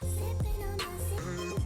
Sipping on my sip.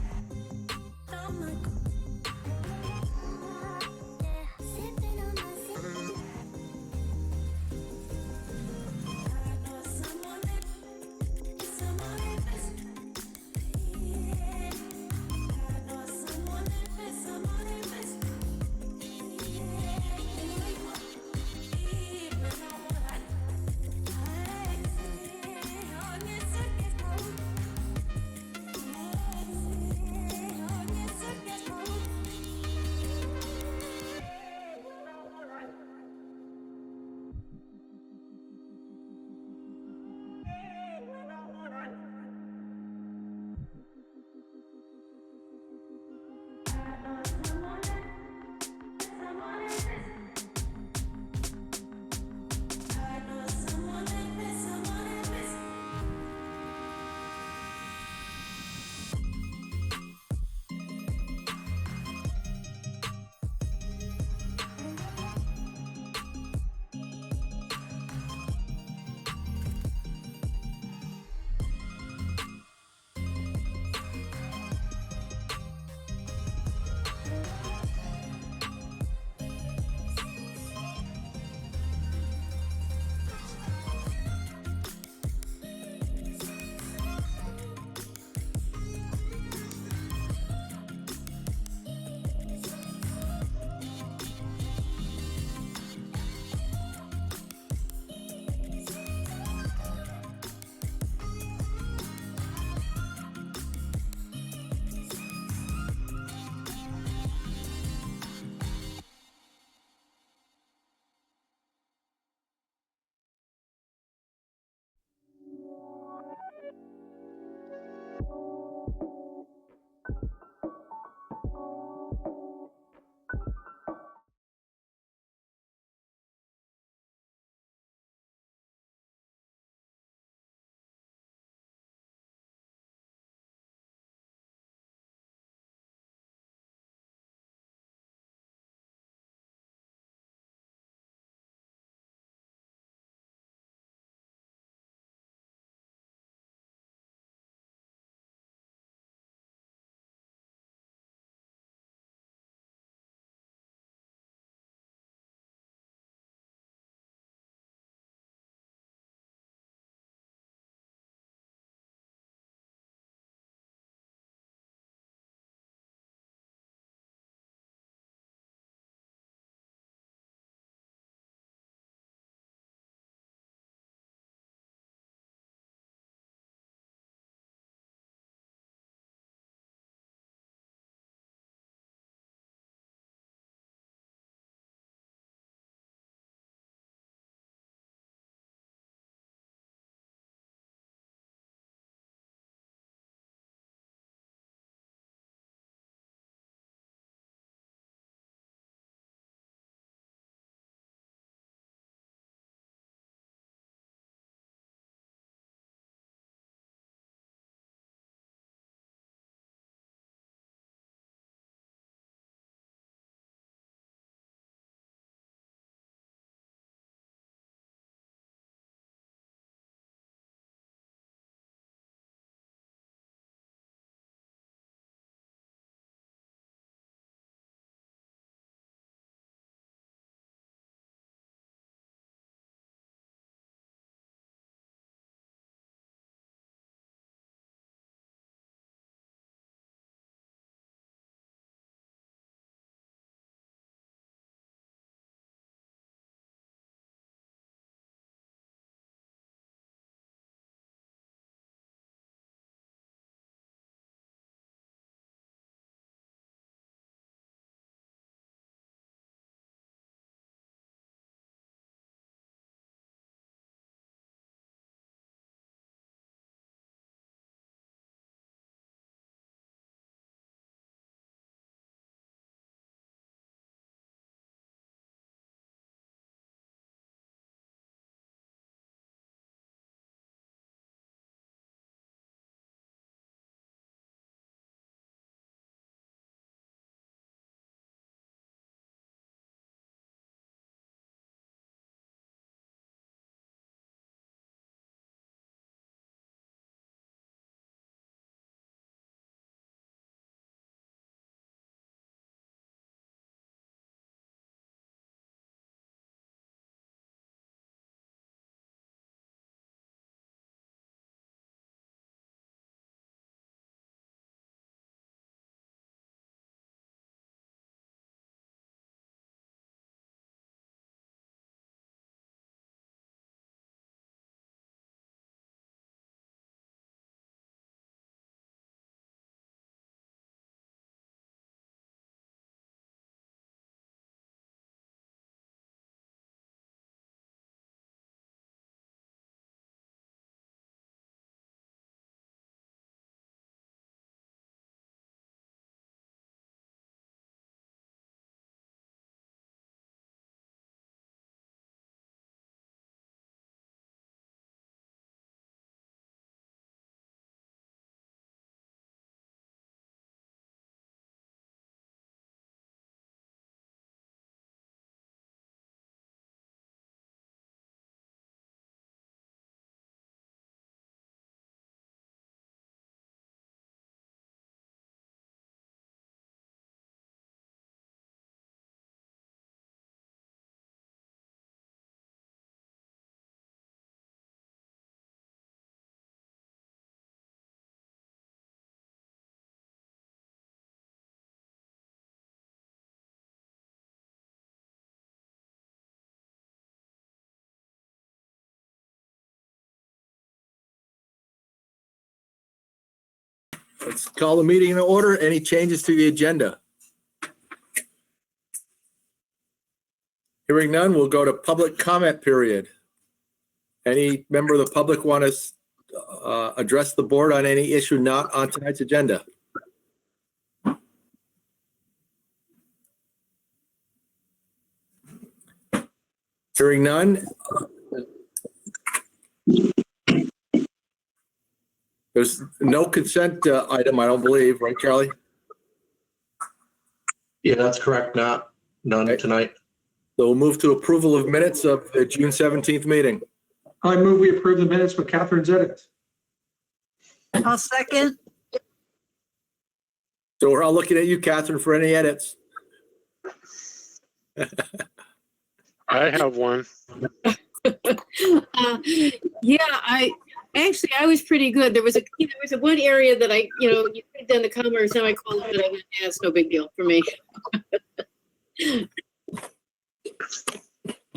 Let's call the meeting in order. Any changes to the agenda? Hearing none, we'll go to public comment period. Any member of the public want to address the board on any issue not on tonight's agenda? Hearing none. There's no consent item, I don't believe, right, Charlie? Yeah, that's correct. None Okay. tonight. So we'll move to approval of minutes of the June 17th meeting. I move we approve the minutes with Catherine's edits. I'll second. So we're all looking at you, Catherine, for any edits. I have one. Yeah, I was pretty good. There was a one area that you could have done the comma or semicolon, but I went, yeah, it's no big deal for me.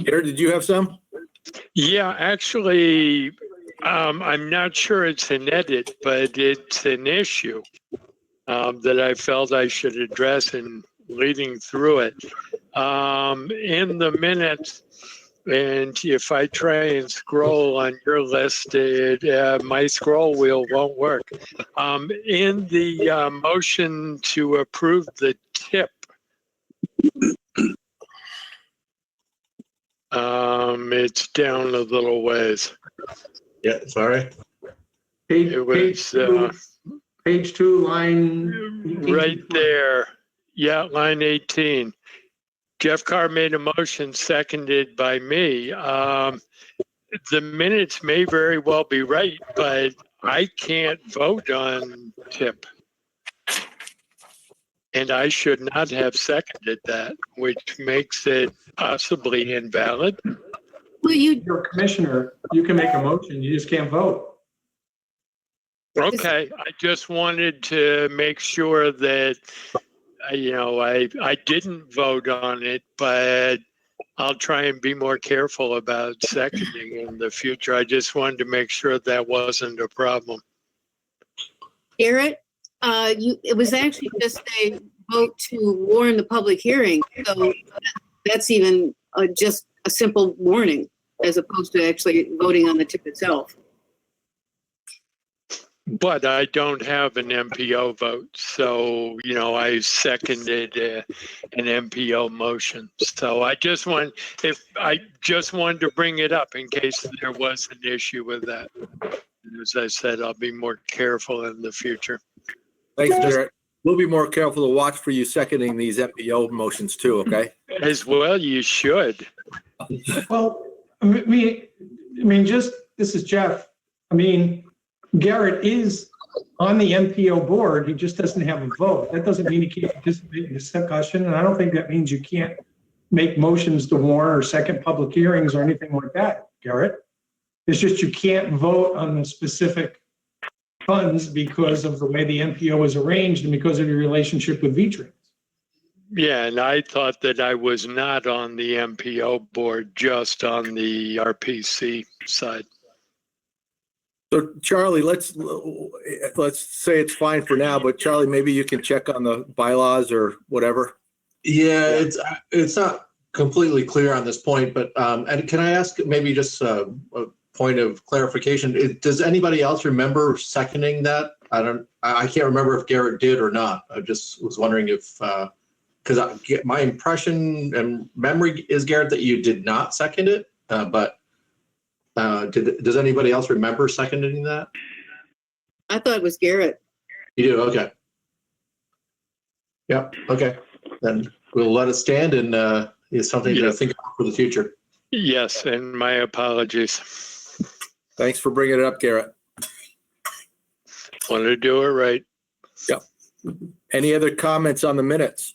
Gary, did you have some? Yeah, actually, I'm not sure it's an edit, but it's an issue that I felt I should address in leading through it. In the minutes, and if I try and scroll on your list, my scroll wheel won't work. In the motion to approve the tip, it's down a little ways. Yeah, sorry. Page, It was page two, line 18. right there. Yeah, line 18. Jeff Carr made a motion, seconded by me. The minutes may very well be right, but I can't vote on tip. And I should not have seconded that, which makes it possibly invalid. Well, You're a commissioner. You can make a motion. You just can't vote. Okay, I just wanted to make sure that, I didn't vote on it, but I'll try and be more careful about seconding in the future. I just wanted to make sure that wasn't a problem. Garrett, it was actually just a vote to warn the public hearing. So that's even just a simple warning as opposed to actually voting on the tip itself. But I don't have an MPO vote, so, I seconded an MPO motion. So I just wanted to bring it up in case there was an issue with that. As I said, I'll be more careful in the future. Thanks, Garrett. We'll be more careful to watch for you seconding these MPO motions too, okay? As well, you should. Well, this is Jeff. Garrett is on the MPO board. He just doesn't have a vote. That doesn't mean he can't participate in discussion. And I don't think that means you can't make motions to warn or second public hearings or anything like that, Garrett. It's just you can't vote on the specific funds because of the way the MPO is arranged and because of your relationship with V-Trans. Yeah, and I thought that I was not on the MPO board, just on the RPC side. So Charlie, let's say it's fine for now, but Charlie, maybe you can check on the bylaws or whatever. Yeah, it's not completely clear on this point, but and can I ask maybe just a point of clarification? Does anybody else remember seconding that? I can't remember if Garrett did or not. I just was wondering if because my impression and memory is, Garrett, that you did not second it, but. Does anybody else remember seconding that? I thought it was Garrett. You do? Okay. Yep. Okay. Then we'll let it stand, and it's something to think about for the future. Yes, and my apologies. Thanks for bringing it up, Garrett. Want to do it right. Yep. Any other comments on the minutes?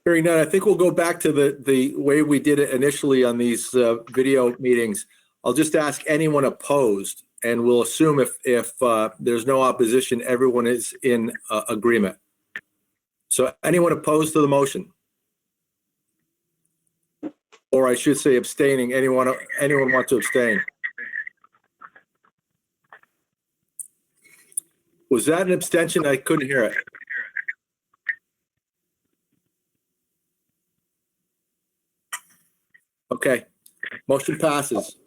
Hearing none, I think we'll go back to the way we did it initially on these video meetings. I'll just ask anyone opposed, and we'll assume if there's no opposition, everyone is in agreement. So anyone opposed to the motion? Or I should say abstaining. Anyone want to abstain? Was that an abstention? I couldn't hear it. Okay, motion passes.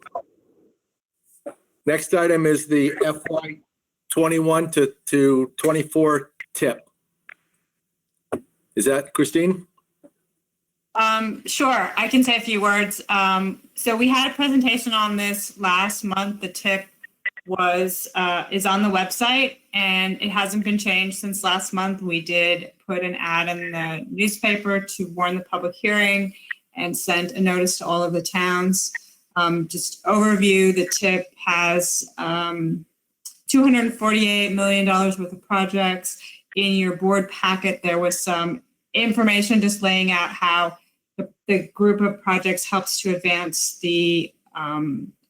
Next item is the FY 21 to 24 tip. Is that Christine? Sure, I can say a few words. So we had a presentation on this last month. The tip is on the website, and it hasn't been changed since last month. We did put an ad in the newspaper to warn the public hearing and sent a notice to all of the towns. Just overview, the tip has $248 million worth of projects. In your board packet, there was some information just laying out how the group of projects helps to advance the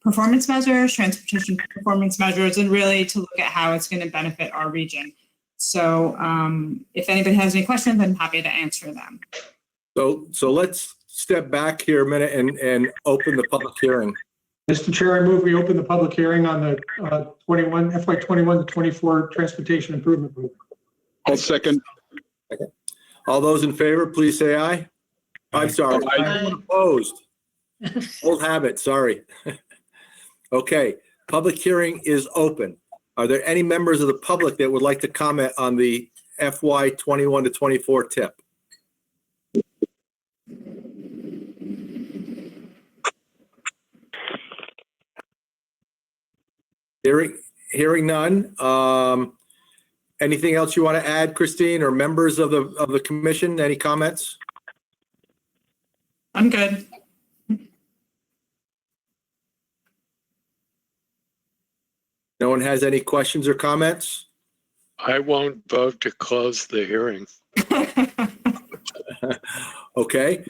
performance measures, transportation performance measures, and really to look at how it's going to benefit our region. So if anybody has any questions, I'm happy to answer them. So let's step back here a minute and open the public hearing. Mr. Chair, I move we open the public hearing on the FY 21 to 24 Transportation Improvement Program. I'll second. All those in favor, please say aye. I'm sorry. Aye. Anyone opposed? Old habit, sorry. Okay, public hearing is open. Are there any members of the public that would like to comment on the FY 21 to 24 tip? Hearing none. Anything else you want to add, Christine, or members of the commission? Any comments? I'm good. No one has any questions or comments? I won't vote to close the hearing. Okay.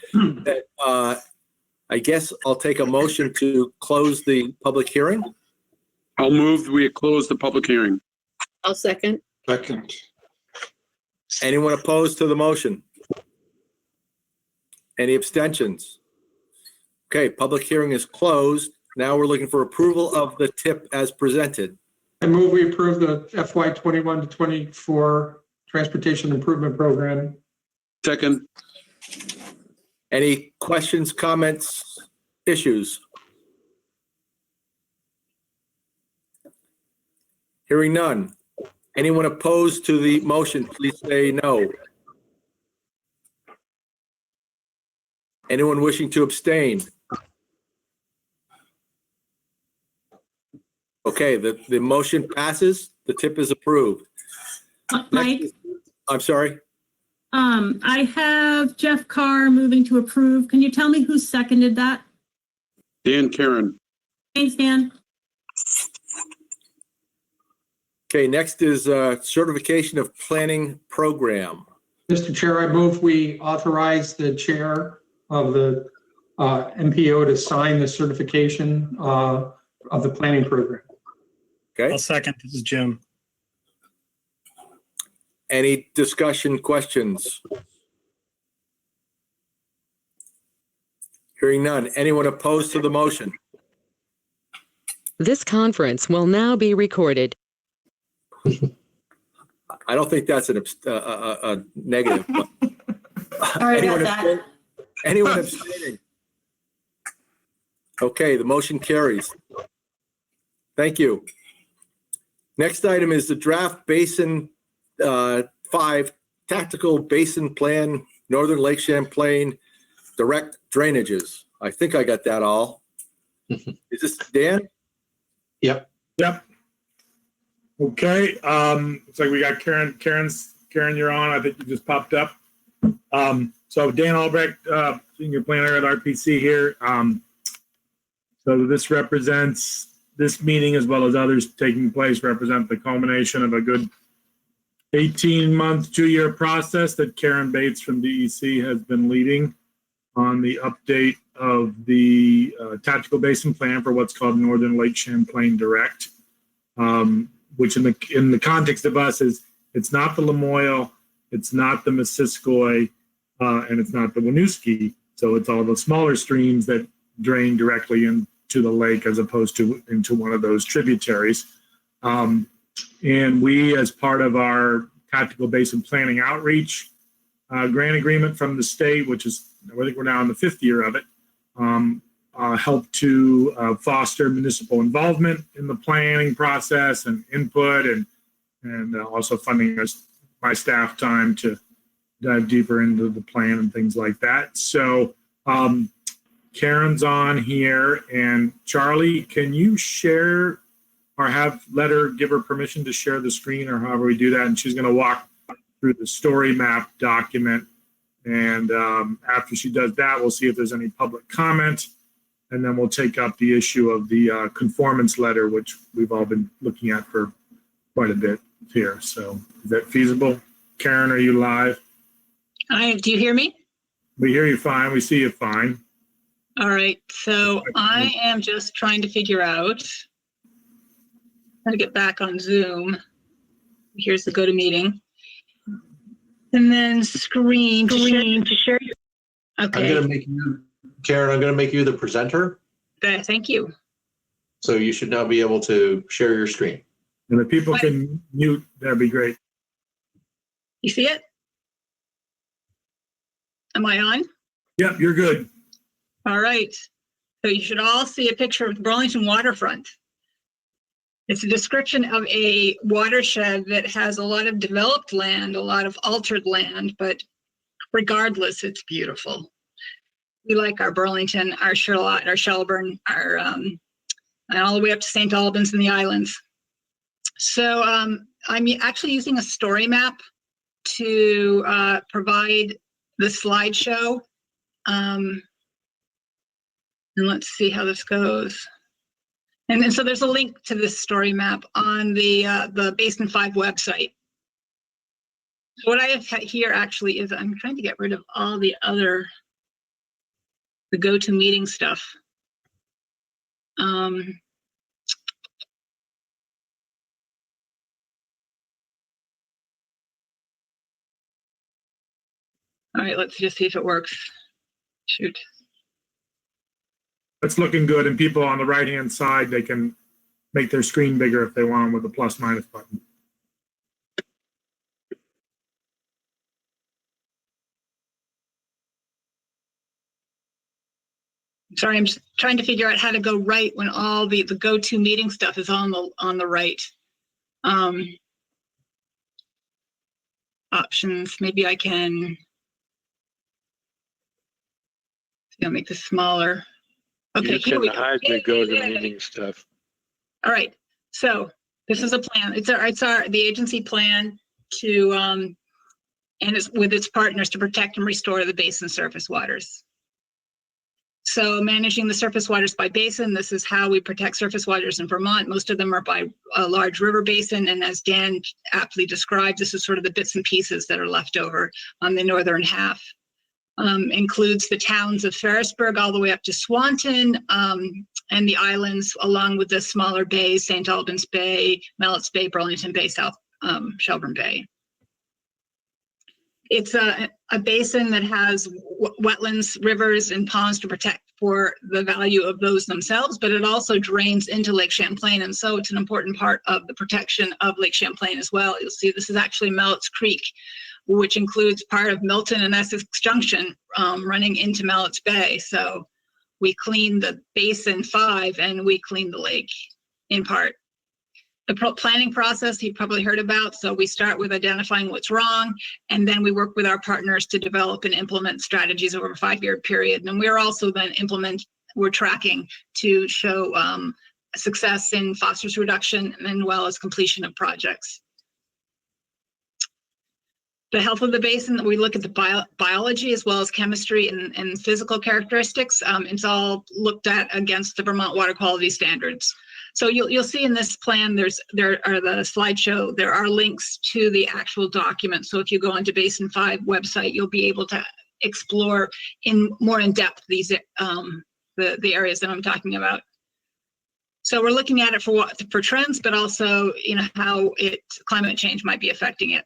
I guess I'll take a motion to close the public hearing. I'll move we close the public hearing. I'll second. Second. Anyone opposed to the motion? Any abstentions? Okay, public hearing is closed. Now we're looking for approval of the tip as presented. I move we approve the FY 21 to 24 Transportation Improvement Program. Second. Any questions, comments, issues? Hearing none. Anyone opposed to the motion, please say no. Anyone wishing to abstain? Okay, the motion passes. The tip is approved. Mike, I'm sorry. I have Jeff Carr moving to approve. Can you tell me who seconded that? Dan Karen. Thanks, Dan. Okay, next is certification of planning program. Mr. Chair, I move we authorize the chair of the MPO to sign the certification of the planning program. Okay, I'll second. This is Jim. any discussion, questions? Hearing none. Anyone opposed to the motion? This conference will now be recorded. I don't think that's a negative. but- Sorry Anyone about that. abstain- Anyone abstaining? Okay, the motion carries. Thank you. Next item is the draft Basin 5 Tactical Basin Plan, Northern Lake Champlain Direct Drainages. I think I got that all. Is this Dan? Yep. Okay. Looks like we got Karen. Karen, you're on. I think you just popped up. So Dan Albrecht, senior planner at RPC here. So this meeting, as well as others taking place, represent the culmination of a good 18-month, 2-year process that Karen Bates from DEC has been leading on the update of the Tactical Basin Plan for what's called Northern Lake Champlain Direct, which in the context of us is it's not the Lamoille, it's not the Missisquoi, and it's not the Winooski. So it's all the smaller streams that drain directly into the lake as opposed to into one of those tributaries. And we, as part of our tactical basin planning outreach grant agreement from the state, which is, I think we're now in the 5th year of it, help to foster municipal involvement in the planning process and input, and also funding us, my staff time to dive deeper into the plan and things like that. So Karen's on here, and Charlie, can you share or let her give her permission to share the screen, or however we do that? And she's going to walk through the story map document. And after she does that, we'll see if there's any public comment. And then we'll take up the issue of the conformance letter, which we've all been looking at for quite a bit here. So is that feasible? Karen, are you live? Do you hear me? We hear you fine. We see you fine. All right. So I am just trying to figure out how to get back on Zoom. Here's the GoToMeeting. And then screen to share your. Okay. I'm going to make you, Karen, I'm going to make you the presenter. Thank you. So you should now be able to share your screen. And if people can mute, that'd be great. You see it? Am I on? Yep, you're good. All right. So you should all see a picture of the Burlington waterfront. It's a description of a watershed that has a lot of developed land, a lot of altered land, but regardless, it's beautiful. We like our Burlington, our Charlotte, our Shelburne, our and all the way up to St. Albans and the islands. So I'm actually using a story map to provide the slideshow. And let's see how this goes. And then so there's a link to this story map on the Basin 5 website. So what I have here actually is I'm trying to get rid of all the GoToMeeting stuff. All right, let's just see if it works. Shoot. It's looking good, and people on the right-hand side, they can make their screen bigger if they want with the plus minus button. Sorry, I'm just trying to figure out how to go right when all the GoToMeeting stuff is on the right. Options, maybe I can, I'll make this smaller. Okay, You can hide the GoToMeeting stuff. All right, so this is a plan. It's the agency plan to and it's with its partners to protect and restore the basin surface waters. So managing the surface waters by basin, this is how we protect surface waters in Vermont. Most of them are by a large river basin, and as Dan aptly described, this is sort of the bits and pieces that are left over on the northern half. Includes the towns of Ferrisburgh all the way up to Swanton, and the islands along with the smaller bays, St. Albans Bay, Mallett's Bay, Burlington Bay, South Shelburne Bay. It's a basin that has wetlands, rivers, and ponds to protect for the value of those themselves, but it also drains into Lake Champlain, and so it's an important part of the protection of Lake Champlain as well. You'll see this is actually Mallett's Creek, which includes part of Milton and Essex Junction running into Mallett's Bay. So we clean the Basin 5 and we clean the lake in part. The planning process you've probably heard about. So we start with identifying what's wrong, and then we work with our partners to develop and implement strategies over a 5-year period. And we're also then we're tracking to show success in phosphorus reduction and well as completion of projects. The health of the basin, we look at the biology as well as chemistry and physical characteristics. It's all looked at against the Vermont water quality standards. So you'll see in this plan, there are the slideshow, there are links to the actual document. So if you go onto Basin 5 website, you'll be able to explore more in depth these the areas that I'm talking about. So we're looking at it for trends, but also how climate change might be affecting it.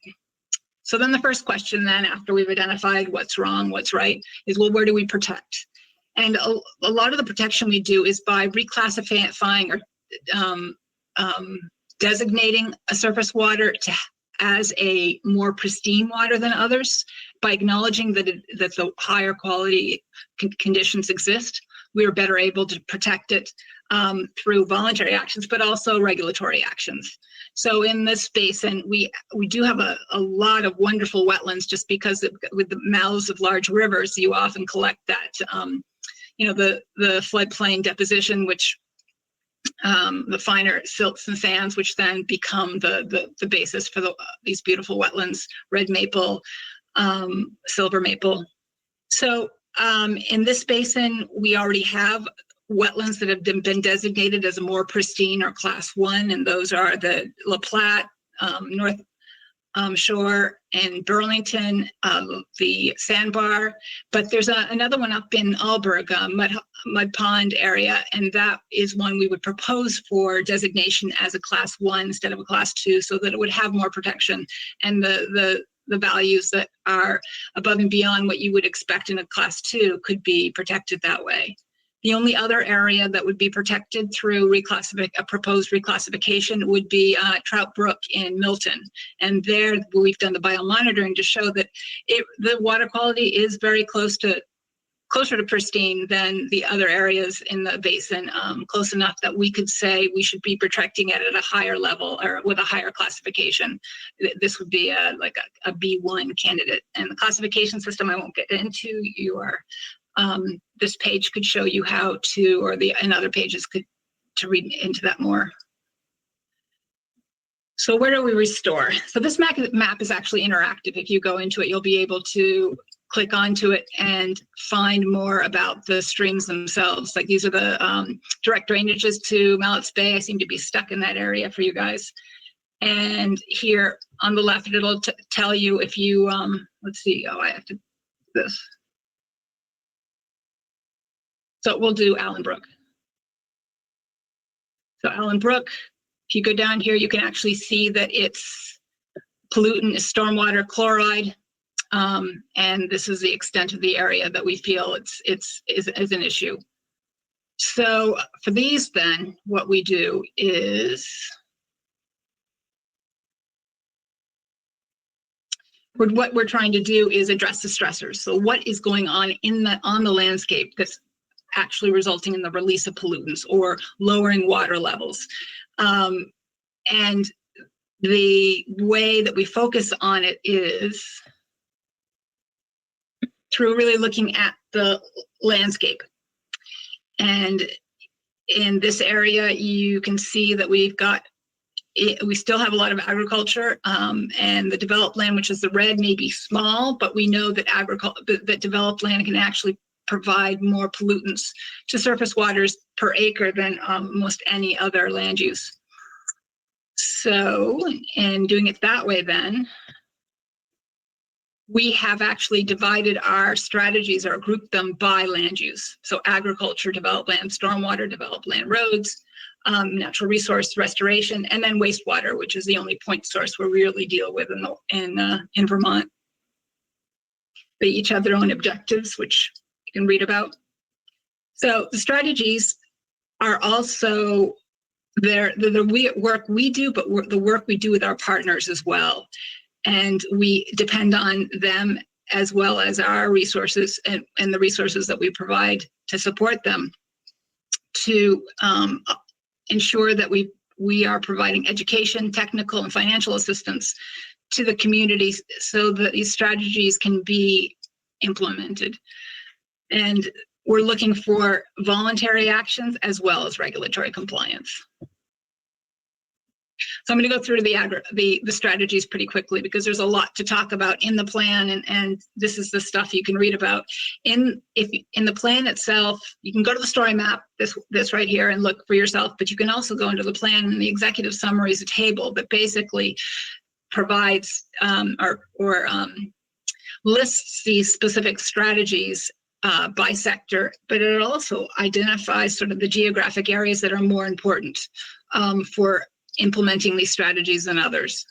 So then the first question then, after we've identified what's wrong, what's right, is, well, where do we protect? And a lot of the protection we do is by reclassifying or designating a surface water as a more pristine water than others by acknowledging that the higher quality conditions exist. We are better able to protect it through voluntary actions, but also regulatory actions. So in this basin, we do have a lot of wonderful wetlands, just because with the mouths of large rivers, you often collect that, the floodplain deposition, which the finer silts and sands, which then become the basis for these beautiful wetlands, red maple, silver maple. So in this basin, we already have wetlands that have been designated as a more pristine or class 1, and those are the La Platte, North Shore, and Burlington, the Sandbar. But there's another one up in Alberg, Mud Pond area, and that is one we would propose for designation as a class 1 instead of a class 2, so that it would have more protection, and the values that are above and beyond what you would expect in a class 2 could be protected that way. The only other area that would be protected through a proposed reclassification would be Trout Brook in Milton. And there we've done the biomonitoring to show that the water quality is very closer to pristine than the other areas in the basin, close enough that we could say we should be protecting it at a higher level or with a higher classification. This would be a B1 candidate. And the classification system I won't get into. This page could show you how to, and other pages to read into that more. So where do we restore? So this map is actually interactive. If you go into it, you'll be able to click onto it and find more about the streams themselves. Like these are the direct drainages to Mallett's Bay. I seem to be stuck in that area for you guys. And here on the left, it'll tell you if you, let's see, I have to do this. So we'll do Allen Brook. So Allen Brook, if you go down here, you can actually see that its pollutant is stormwater chloride. And this is the extent of the area that we feel is an issue. So for these then, what we do is what we're trying to do is address the stressors. So what is going on on the landscape that's actually resulting in the release of pollutants or lowering water levels. And the way that we focus on it is through really looking at the landscape. And in this area, you can see that we still have a lot of agriculture, and the developed land, which is the red, may be small, but we know that that developed land can actually provide more pollutants to surface waters per acre than almost any other land use. So, in doing it that way then, we have actually divided our strategies or grouped them by land use. So agriculture, developed land, stormwater, developed land, roads, natural resource restoration, and then wastewater, which is the only point source we really deal with in Vermont. They each have their own objectives, which you can read about. So the strategies are also the work we do, but the work we do with our partners as well. And we depend on them as well as our resources and the resources that we provide to support them to ensure that we are providing education, technical and financial assistance to the communities so that these strategies can be implemented. And we're looking for voluntary actions as well as regulatory compliance. So I'm going to go through the strategies pretty quickly because there's a lot to talk about in the plan, and this is the stuff you can read about. In the plan itself, you can go to the story map, this right here, and look for yourself, but you can also go into the plan, and the executive summary is a table that basically provides or lists these specific strategies by sector, but it also identifies sort of the geographic areas that are more important for implementing these strategies than others.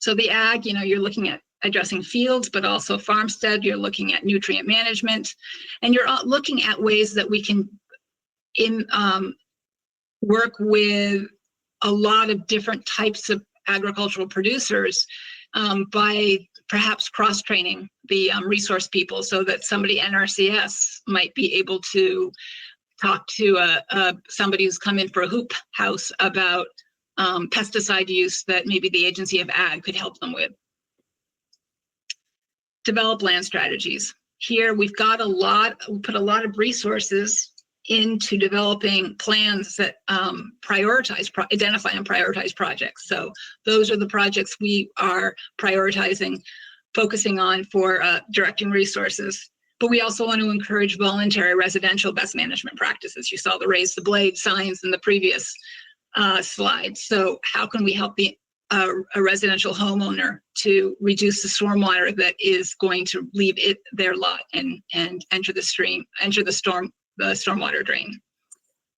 So the ag, you're looking at addressing fields, but also farmstead, you're looking at nutrient management, and you're looking at ways that we can work with a lot of different types of agricultural producers by perhaps cross-training the resource people, so that somebody NRCS might be able to talk to somebody who's come in for a hoop house about pesticide use that maybe the Agency of Ag could help them with. Develop land strategies. Here we've got we put a lot of resources into developing plans that identify and prioritize projects. So those are the projects we are prioritizing, focusing on for directing resources. But we also want to encourage voluntary residential best management practices. You saw the raise the blade signs in the previous slide. So how can we help a residential homeowner to reduce the stormwater that is going to leave their lot and enter the stormwater drain?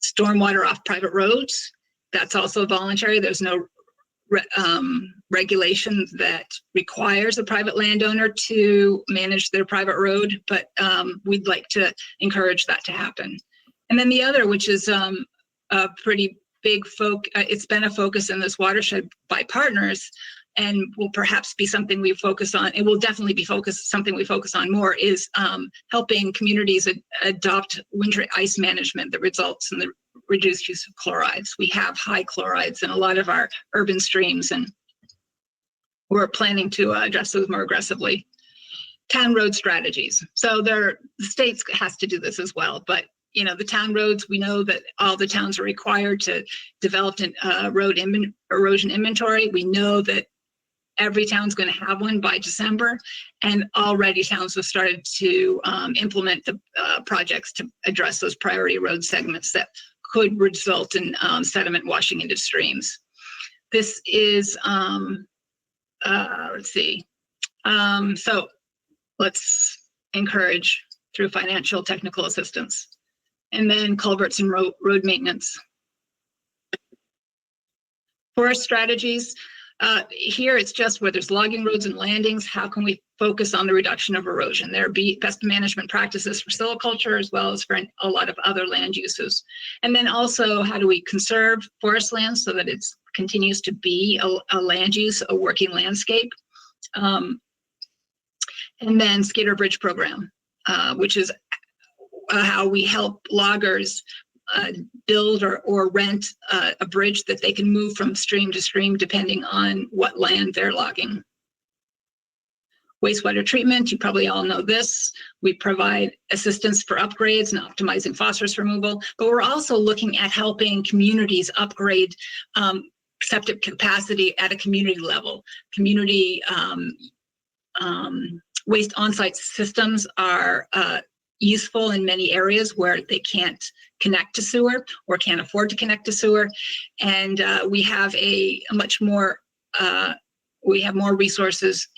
Stormwater off private roads, that's also voluntary. There's no regulation that requires a private landowner to manage their private road, but we'd like to encourage that to happen. And then the other, which is a pretty big it's been a focus in this watershed by partners, and will perhaps be something we focus on. It will definitely be something we focus on more, is helping communities adopt winter ice management that results in the reduced use of chlorides. We have high chlorides in a lot of our urban streams, and we're planning to address those more aggressively. Town road strategies. So the states has to do this as well, but the town roads, we know that all the towns are required to develop a road erosion inventory. We know that every town's going to have one by December, and already towns have started to implement the projects to address those priority road segments that could result in sediment washing into streams. This is, let's see. So let's encourage through financial technical assistance. And then culverts and road maintenance. Forest strategies. Here it's just where there's logging roads and landings, how can we focus on the reduction of erosion? There be best management practices for silviculture as well as for a lot of other land uses. And then also, how do we conserve forest land so that it continues to be a land use, a working landscape? And then Skidder Bridge program, which is how we help loggers build or rent a bridge that they can move from stream to stream depending on what land they're logging. Wastewater treatment, you probably all know this. We provide assistance for upgrades and optimizing phosphorus removal, but we're also looking at helping communities upgrade septic capacity at a community level. Community waste on-site systems are useful in many areas where they can't connect to sewer or can't afford to connect to sewer. And we have more resources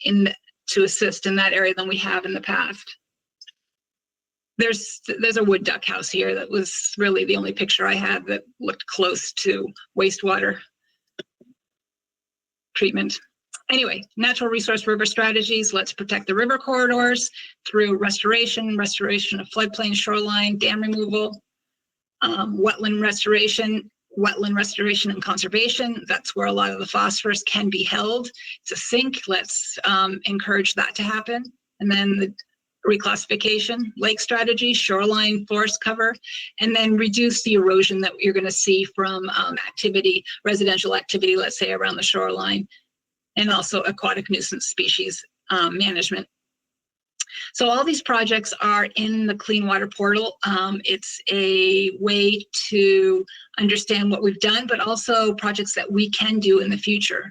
to assist in that area than we have in the past. There's a wood duck house here that was really the only picture I had that looked close to wastewater treatment. Anyway, natural resource river strategies. Let's protect the river corridors through restoration of floodplain, shoreline, dam removal, wetland restoration and conservation. That's where a lot of the phosphorus can be held. It's a sink. Let's encourage that to happen. And then the reclassification, lake strategy, shoreline, forest cover, and then reduce the erosion that you're going to see from residential activity, let's say around the shoreline, and also aquatic nuisance species management. So all these projects are in the Clean Water Portal. It's a way to understand what we've done, but also projects that we can do in the future.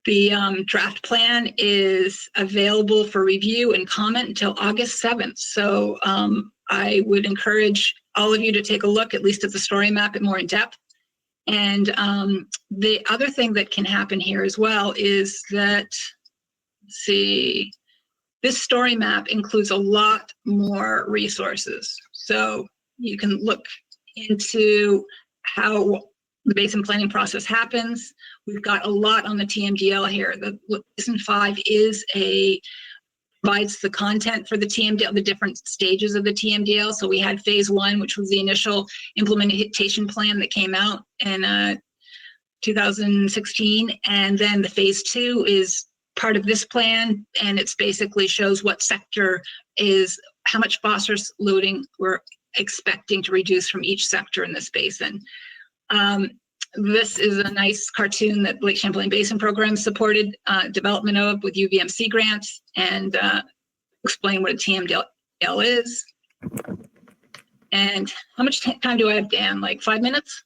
The draft plan is available for review and comment until August 7th. So I would encourage all of you to take a look, at least at the story map, more in depth. And the other thing that can happen here as well is that, let's see, this story map includes a lot more resources. So you can look into how the basin planning process happens. We've got a lot on the TMDL here. The Basin 5 is a provides the content for the TMDL, the different stages of the TMDL. So we had phase 1, which was the initial implementation plan that came out in 2016. And then the phase 2 is part of this plan. And it's basically shows what sector is, how much phosphorus loading we're expecting to reduce from each sector in this basin. This is a nice cartoon that Lake Champlain Basin Program supported development of with UVMC grants, and explain what a TMDL is. And how much time do I have, Dan? Like 5 minutes?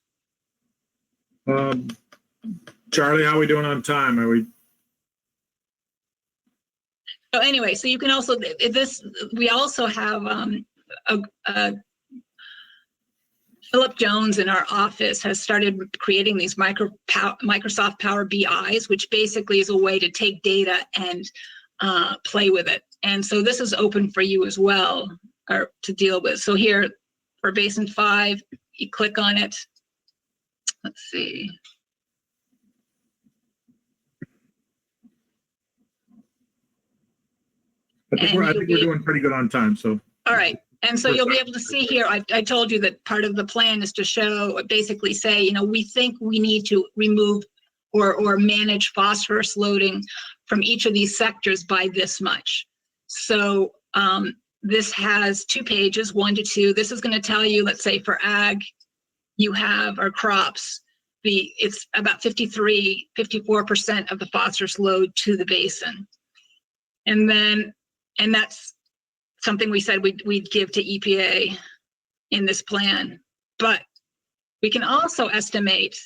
Charlie, how are we doing on time? Are we? So anyway, so you can also, we also have Philip Jones in our office has started creating these Microsoft Power BIs, which basically is a way to take data and play with it. And so this is open for you as well, or to deal with. So here for Basin 5, you click on it. Let's see. I think we're doing pretty good on time. So. All right. And so you'll be able to see here, I told you that part of the plan is to show, basically say, you know, we think we need to remove or manage phosphorus loading from each of these sectors by this much. So this has 2 pages, 1 to 2. This is going to tell you, let's say for ag, you have our crops, it's about 54% of the phosphorus load to the basin. And that's something we said we'd give to EPA in this plan. But we can also estimate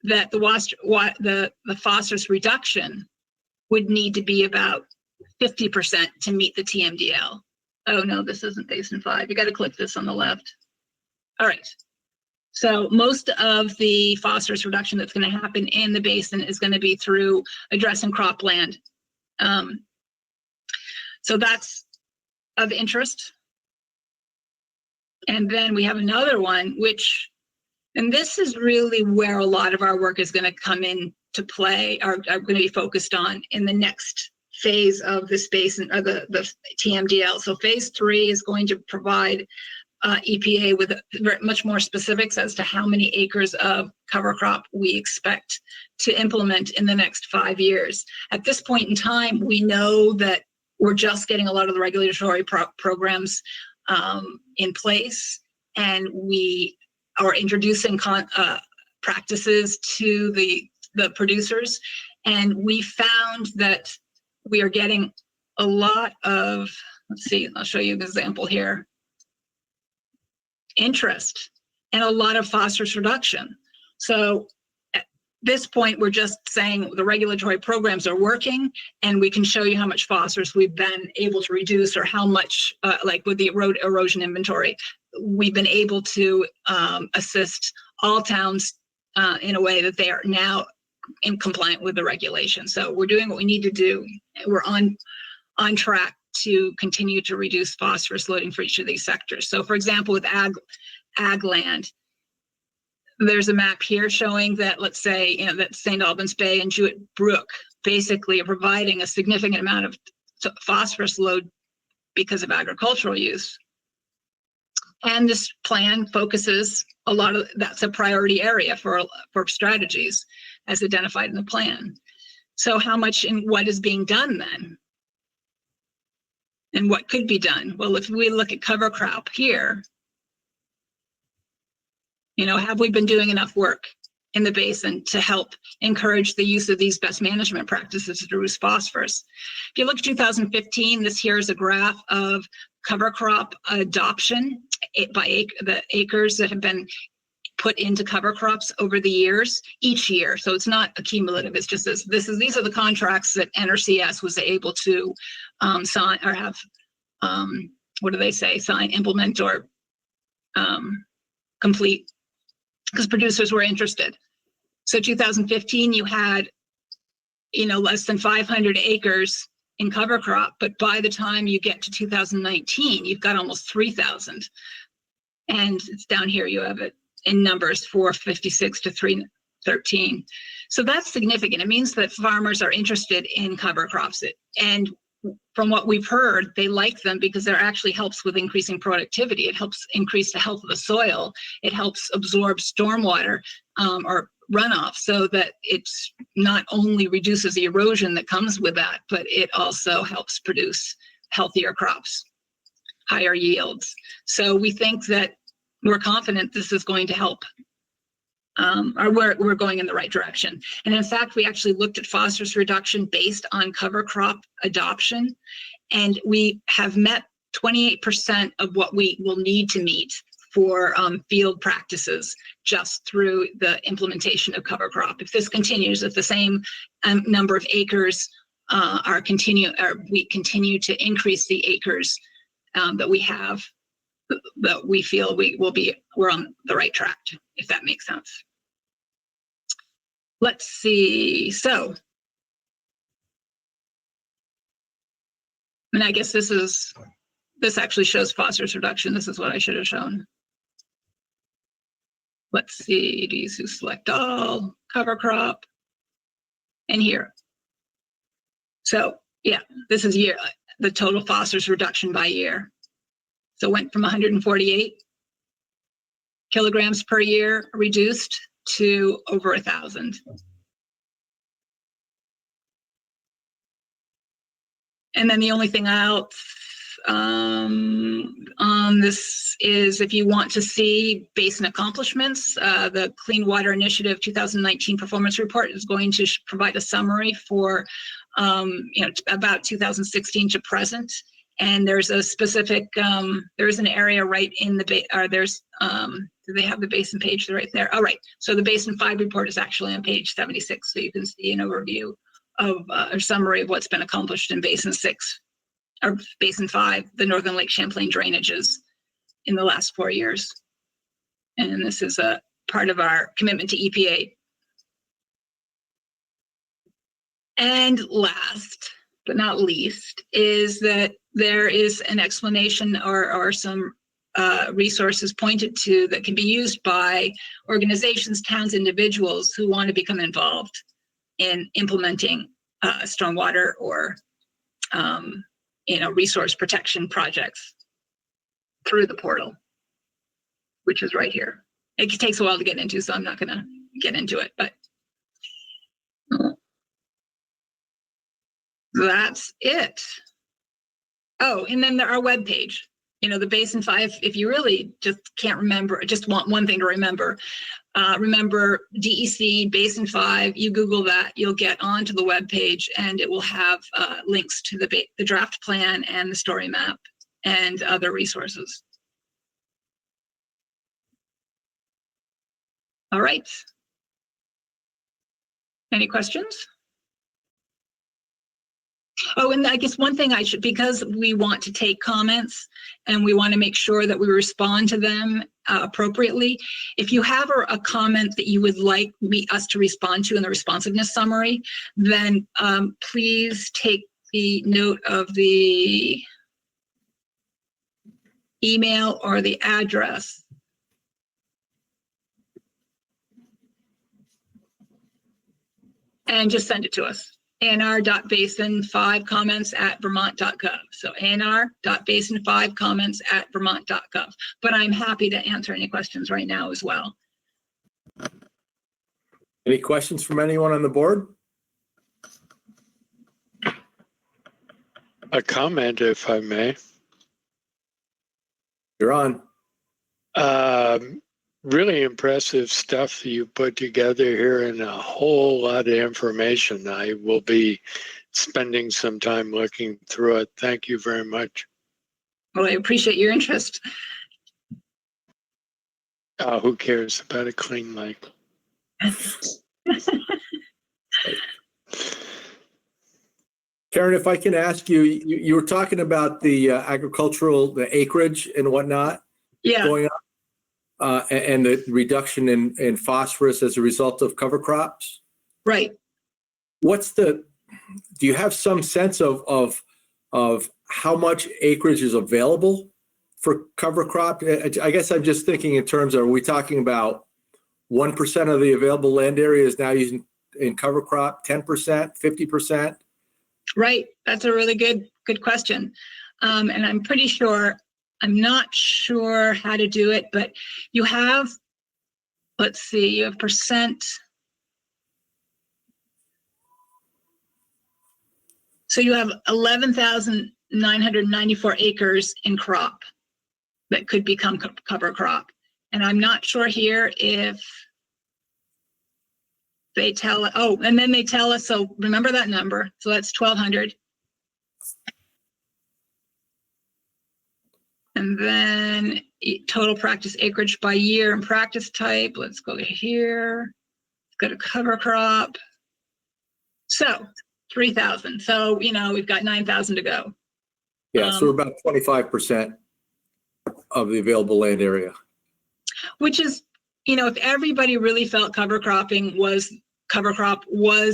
that the phosphorus reduction would need to be about 50% to meet the TMDL. Oh no, this isn't Basin 5. You got to click this on the left. All right. So most of the phosphorus reduction that's going to happen in the basin is going to be through addressing cropland. So that's of interest. And then we have another one, and this is really where a lot of our work is going to come into play, are going to be focused on in the next phase of this basin, or the TMDL. So phase 3 is going to provide EPA with much more specifics as to how many acres of cover crop we expect to implement in the next 5 years. At this point in time, we know that we're just getting a lot of the regulatory programs in place, and we are introducing practices to the producers. And we found that we are getting a lot of, let's see, I'll show you an example here, interest and a lot of phosphorus reduction. So at this point, we're just saying the regulatory programs are working, and we can show you how much phosphorus we've been able to reduce, or how much, like with the erosion inventory, we've been able to assist all towns in a way that they are now in compliant with the regulation. So we're doing what we need to do. We're on track to continue to reduce phosphorus loading for each of these sectors. So for example, with ag land, there's a map here showing that, let's say, you know, that St. Albans Bay and Jewett Brook basically are providing a significant amount of phosphorus load because of agricultural use. And this plan focuses a lot of, that's a priority area for strategies as identified in the plan. So how much and what is being done then? And what could be done? Well, if we look at cover crop here, you know, have we been doing enough work in the basin to help encourage the use of these best management practices to reduce phosphorus? If you look at 2015, this here is a graph of cover crop adoption by the acres that have been put into cover crops over the years, each year. So it's not accumulative. It's just these are the contracts that NRCS was able to sign, or have, what do they say, sign, implement, or complete, because producers were interested. So 2015, you had, you know, less than 500 acres in cover crop, but by the time you get to 2019, you've got almost 3,000. And it's down here, you have it in numbers, 456 to 313. So that's significant. It means that farmers are interested in cover crops. And from what we've heard, they like them because it actually helps with increasing productivity. It helps increase the health of the soil. It helps absorb stormwater or runoff, so that it's not only reduces the erosion that comes with that, but it also helps produce healthier crops, higher yields. So we think that we're confident this is going to help. Or we're going in the right direction. And in fact, we actually looked at phosphorus reduction based on cover crop adoption, and we have met 28% of what we will need to meet for field practices just through the implementation of cover crop. If this continues, if the same number of acres we continue to increase the acres that we have, that we feel we're on the right track, if that makes sense. Let's see. So, and I guess this actually shows phosphorus reduction. This is what I should have shown. Let's see, these who select all, cover crop, and here. So yeah, this is the total phosphorus reduction by year. So it went from 148 kilograms per year reduced to over 1,000. And then the only thing else on this is, if you want to see basin accomplishments, the Clean Water Initiative 2019 Performance Report is going to provide a summary for about 2016 to present. And there's a specific, there's an area right in the, do they have the basin page right there? Oh, right. So the Basin 5 report is actually on page 76. So you can see an overview of a summary of what's been accomplished in Basin 6, or Basin 5, the Northern Lake Champlain drainages in the last 4 years. And this is a part of our commitment to EPA. And last but not least is that there is an explanation or some resources pointed to that can be used by organizations, towns, individuals who want to become involved in implementing stormwater or resource protection projects through the portal, which is right here. It takes a while to get into, so I'm not going to get into it, but that's it. Oh, and then our webpage, the Basin 5, if you really just can't remember, just want one thing to remember, remember DEC Basin 5, you Google that, you'll get onto the webpage, and it will have links to the draft plan and the story map and other resources. All right. Any questions? Oh, and I guess one thing because we want to take comments and we want to make sure that we respond to them appropriately. If you have a comment that you would like us to respond to in the responsiveness summary, then please take the note of the email or the address. And just send it to us. anr.basin5comments@vermont.gov. So anr.basin5comments@vermont.gov. But I'm happy to answer any questions right now as well. Any questions from anyone on the board? A comment, if I may. You're on. Really impressive stuff that you put together here, and a whole lot of information. I will be spending some time looking through it. Thank you very much. Well, I appreciate your interest. Who cares about a clean lake? Karen, if I can ask you, you were talking about the the acreage and whatnot going on. And the reduction in phosphorus as a result of cover crops? Right. Do you have some sense of how much acreage is available for cover crop? I guess I'm just thinking in terms of, are we talking about 1% of the available land area is now using in cover crop, 10%, 50%? Right. That's a really good question. And I'm pretty sure, I'm not sure how to do it, but you have, let's see, you have percent. So you have 11,994 acres in crop that could become cover crop. And I'm not sure here if they tell, oh, and then they tell us, so remember that number. So that's 1,200. And then total practice acreage by year and practice type. Let's go here. Let's go to cover crop. So 3,000. So, we've got 9,000 to go. Yeah, so we're about 25% of the available land area. Which is, if everybody really felt cover crop was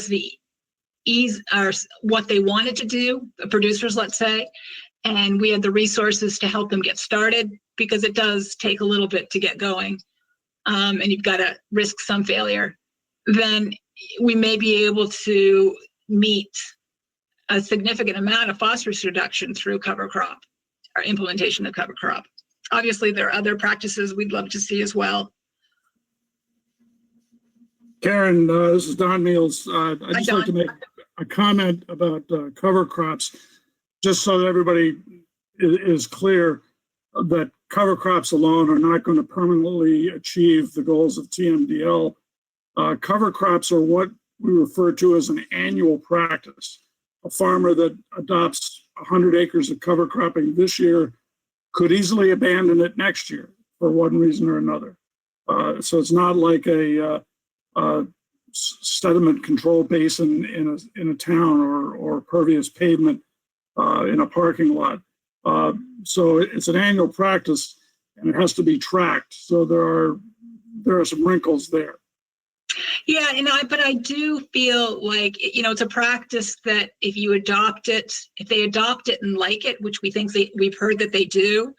the ease or what they wanted to do, the producers, let's say, and we had the resources to help them get started, because it does take a little bit to get going, and you've got to risk some failure, then we may be able to meet a significant amount of phosphorus reduction through cover crop or implementation of cover crop. Obviously, there are other practices we'd love to see as well. Karen, this is Don Niels. I'd just like to make a comment about cover crops, just so that everybody is clear that cover crops alone are not going to permanently achieve the goals of TMDL. Cover crops are what we refer to as an annual practice. A farmer that adopts 100 acres of cover cropping this year could easily abandon it next year for one reason or another. So it's not like a sediment control basin in a town or pervious pavement in a parking lot. So it's an annual practice, and it has to be tracked. So there are some wrinkles there. Yeah, but I do feel like, it's a practice that if they adopt it and like it, which we've heard that they do,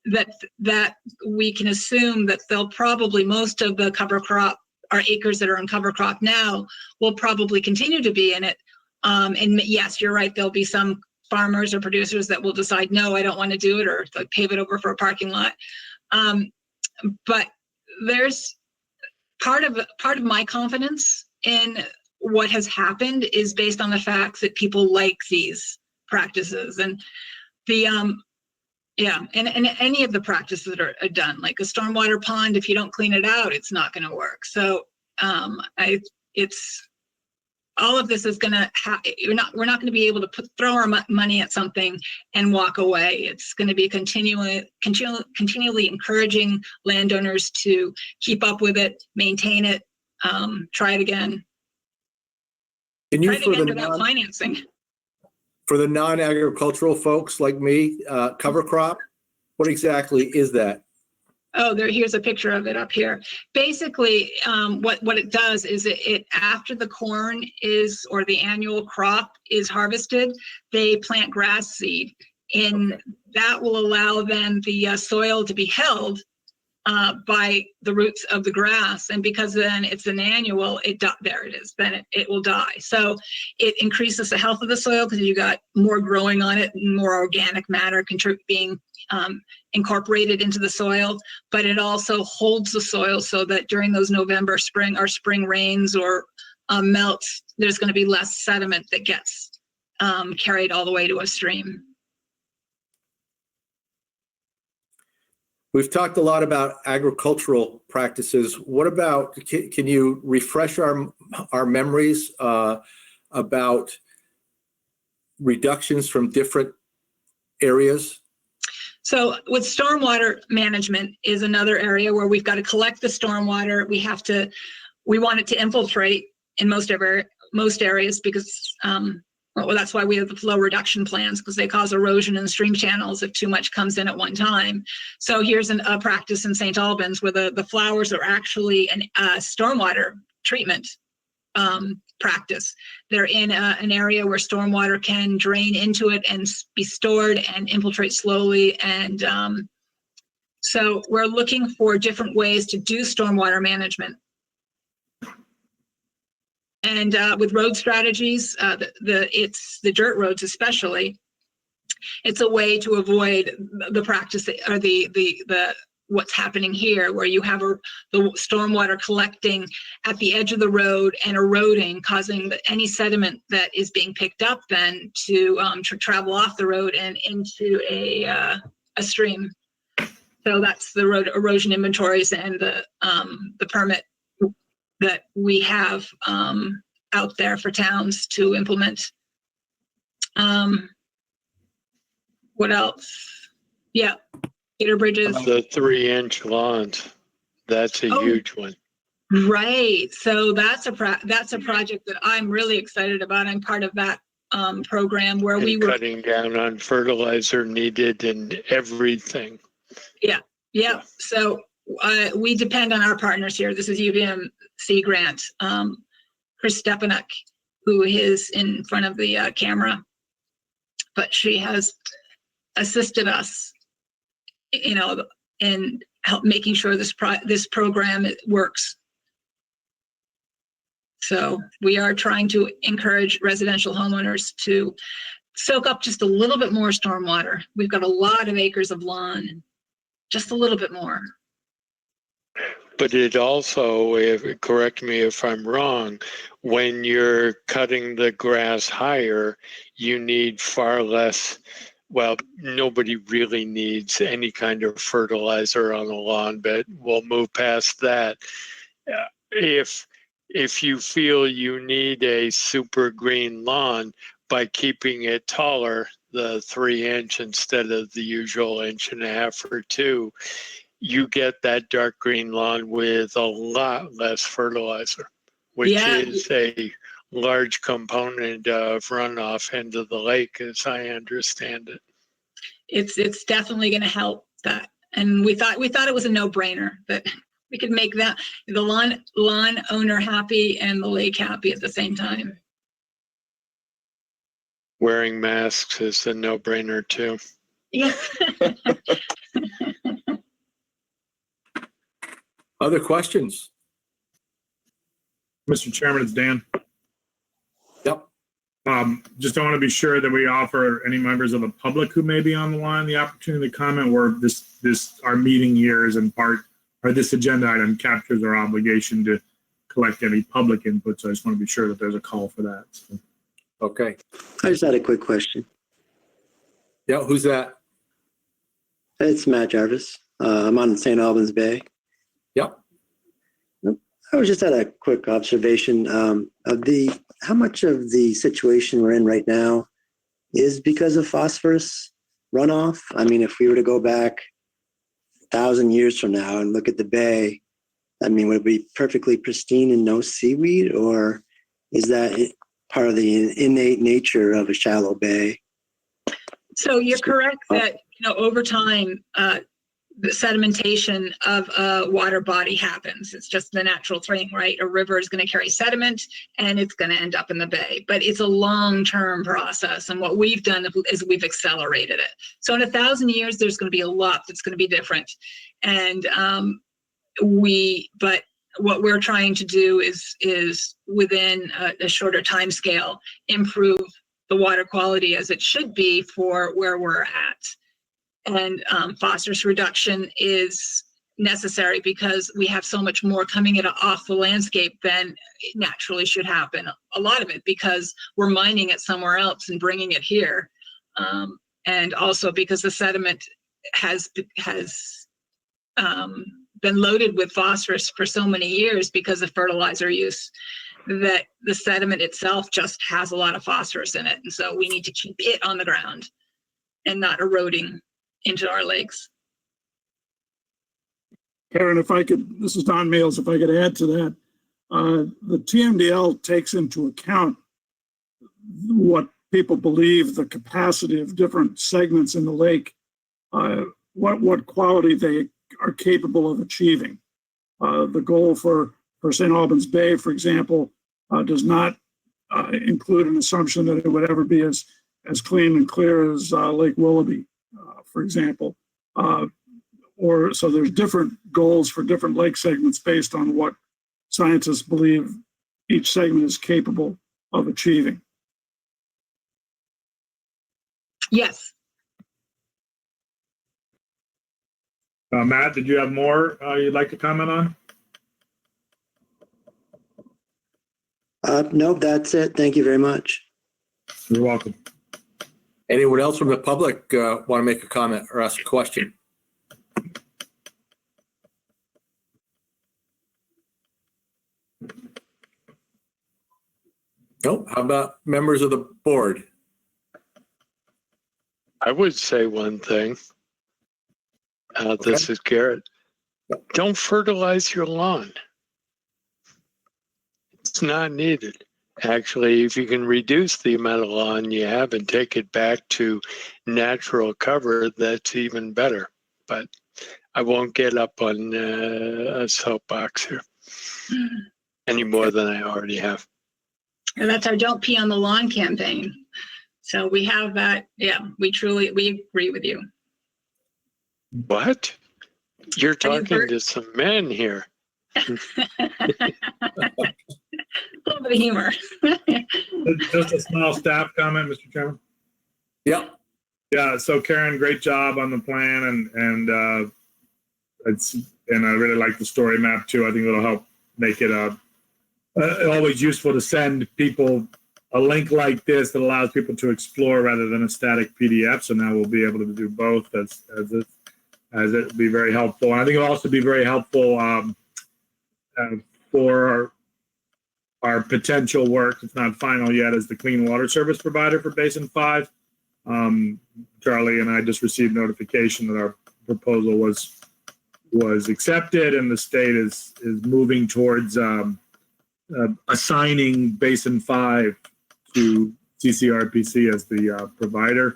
that we can assume that they'll probably, most of the cover crop, our acres that are in cover crop now, will probably continue to be in it. And yes, you're right, there'll be some farmers or producers that will decide, no, I don't want to do it, or like pave it over for a parking lot. But there's part of my confidence in what has happened is based on the fact that people like these practices, and the and any of the practices that are done, like a stormwater pond, if you don't clean it out, it's not going to work. So it's all of this is going to we're not going to be able to throw our money at something and walk away. It's going to be continually encouraging landowners to keep up with it, maintain it, try it again. Can you, try it again without financing. For the non-agricultural folks like me, cover crop, what exactly is that? Oh, here's a picture of it up here. Basically, what it does is it after the corn or the annual crop is harvested, they plant grass seed, and that will allow then the soil to be held by the roots of the grass. And because then it's an annual, there it is, then it will die. So it increases the health of the soil because you got more growing on it and more organic matter being incorporated into the soil, but it also holds the soil so that during those November, spring rains or melts, there's going to be less sediment that gets carried all the way to a stream. We've talked a lot about agricultural practices. What about, can you refresh our memories about reductions from different areas? So with stormwater management is another area where we've got to collect the stormwater. We want it to infiltrate in most areas because, well, that's why we have the flow reduction plans, because they cause erosion in stream channels if too much comes in at one time. So here's a practice in St. Albans where the flowers are actually a stormwater treatment practice. They're in an area where stormwater can drain into it and be stored and infiltrate slowly. And so we're looking for different ways to do stormwater management. And with road strategies, it's the dirt roads especially. It's a way to avoid the practice or the what's happening here, where you have the stormwater collecting at the edge of the road and eroding, causing any sediment that is being picked up then to travel off the road and into a stream. So that's the road erosion inventories and the permit that we have out there for towns to implement. What else? Yeah, gator bridges. The 3-inch lawns, that's a Oh. huge one. Right. So that's a project that I'm really excited about. I'm part of that program where we And were cutting down on fertilizer needed and everything. Yeah. So we depend on our partners here. This is UVMC grant. Chris Stepanek, who is in front of the camera, but she has assisted us, in help making sure this program works. So we are trying to encourage residential homeowners to soak up just a little bit more stormwater. We've got a lot of acres of lawn, just a little bit more. But it also, correct me if I'm wrong, when you're cutting the grass higher, you need far less. Well, nobody really needs any kind of fertilizer on the lawn, but we'll move past that. If you feel you need a super green lawn, by keeping it taller, the 3-inch instead of the usual 1.5 or 2, you get that dark green lawn with a lot less fertilizer, which is a large component of runoff into the lake, as I understand it. It's definitely going to help that. And we thought it was a no-brainer that we could make that the lawn owner happy and the lake happy at the same time. Wearing masks is a no-brainer too. Yeah. Other questions? Mr. Chairman, it's Dan. Yep. Just I want to be sure that we offer any members of the public who may be on the line the opportunity to comment, where our meeting here is in part, or this agenda item captures our obligation to collect any public input. So I just want to be sure that there's a call for that. So. Okay. I just had a quick question. Yeah, who's that? It's Matt Jarvis. I'm on St. Albans Bay. Yep. I was just at a quick observation of how much of the situation we're in right now is because of phosphorus runoff. I mean, if we were to go back 1,000 years from now and look at the bay, I mean, would it be perfectly pristine and no seaweed, or is that part of the innate nature of a shallow bay? So you're correct that, over time, the sedimentation of a water body happens. It's just the natural thing, right? A river is going to carry sediment and it's going to end up in the bay, but it's a long-term process. And what we've done is we've accelerated it. So in 1,000 years, there's going to be a lot that's going to be different. And but what we're trying to do is within a shorter time scale, improve the water quality as it should be for where we're at. And phosphorus reduction is necessary because we have so much more coming off the landscape than it naturally should happen. A lot of it because we're mining it somewhere else and bringing it here. And also because the sediment has been loaded with phosphorus for so many years because of fertilizer use, that the sediment itself just has a lot of phosphorus in it. And so we need to keep it on the ground and not eroding into our lakes. Karen, this is Don Meals, if I could add to that, the TMDL takes into account what people believe the capacity of different segments in the lake, what quality they are capable of achieving. The goal for St. Albans Bay, for example, does not include an assumption that it would ever be as clean and clear as Lake Willoughby, for example. So there's different goals for different lake segments based on what scientists believe each segment is capable of achieving. Yes. Matt, did you have more you'd like to comment on? No, that's it. Thank you very much. You're welcome. Anyone else from the public want to make a comment or ask a question? No? How about members of the board? I would say one thing. This is Garrett. Don't fertilize your lawn. It's not needed. Actually, if you can reduce the amount of lawn you have and take it back to natural cover, that's even better. But I won't get up on a soapbox here any more than I already have. And that's our Don't Pee on the Lawn campaign. So we have that. Yeah, we agree with you. What? You're Have you talking heard- to some men here. A little bit of humor. Just a small staff comment, Mr. Chairman. Yeah. Yeah. So Karen, great job on the plan, and I really like the story map too. I think it'll help make it always useful to send people a link like this that allows people to explore rather than a static PDF. So now we'll be able to do both as it will be very helpful. And I think it'll also be very helpful for our potential work. It's not final yet as the clean water service provider for Basin 5. Charlie and I just received notification that our proposal was accepted, and the state is moving towards assigning Basin 5 to CCRPC as the provider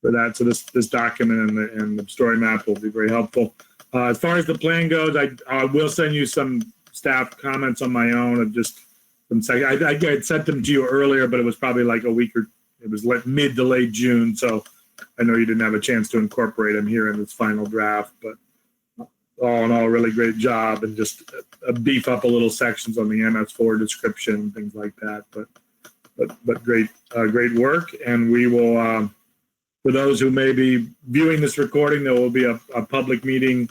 for that. So this document and the story map will be very helpful. As far as the plan goes, I will send you some staff comments on my own of just some second. I had sent them to you earlier, but it was probably like a week or it was mid to late June. So I know you didn't have a chance to incorporate them here in this final draft, but all in all, really great job, and just beef up a little sections on the MS4 description, things like that. But great work. And we will, for those who may be viewing this recording, there will be a public meeting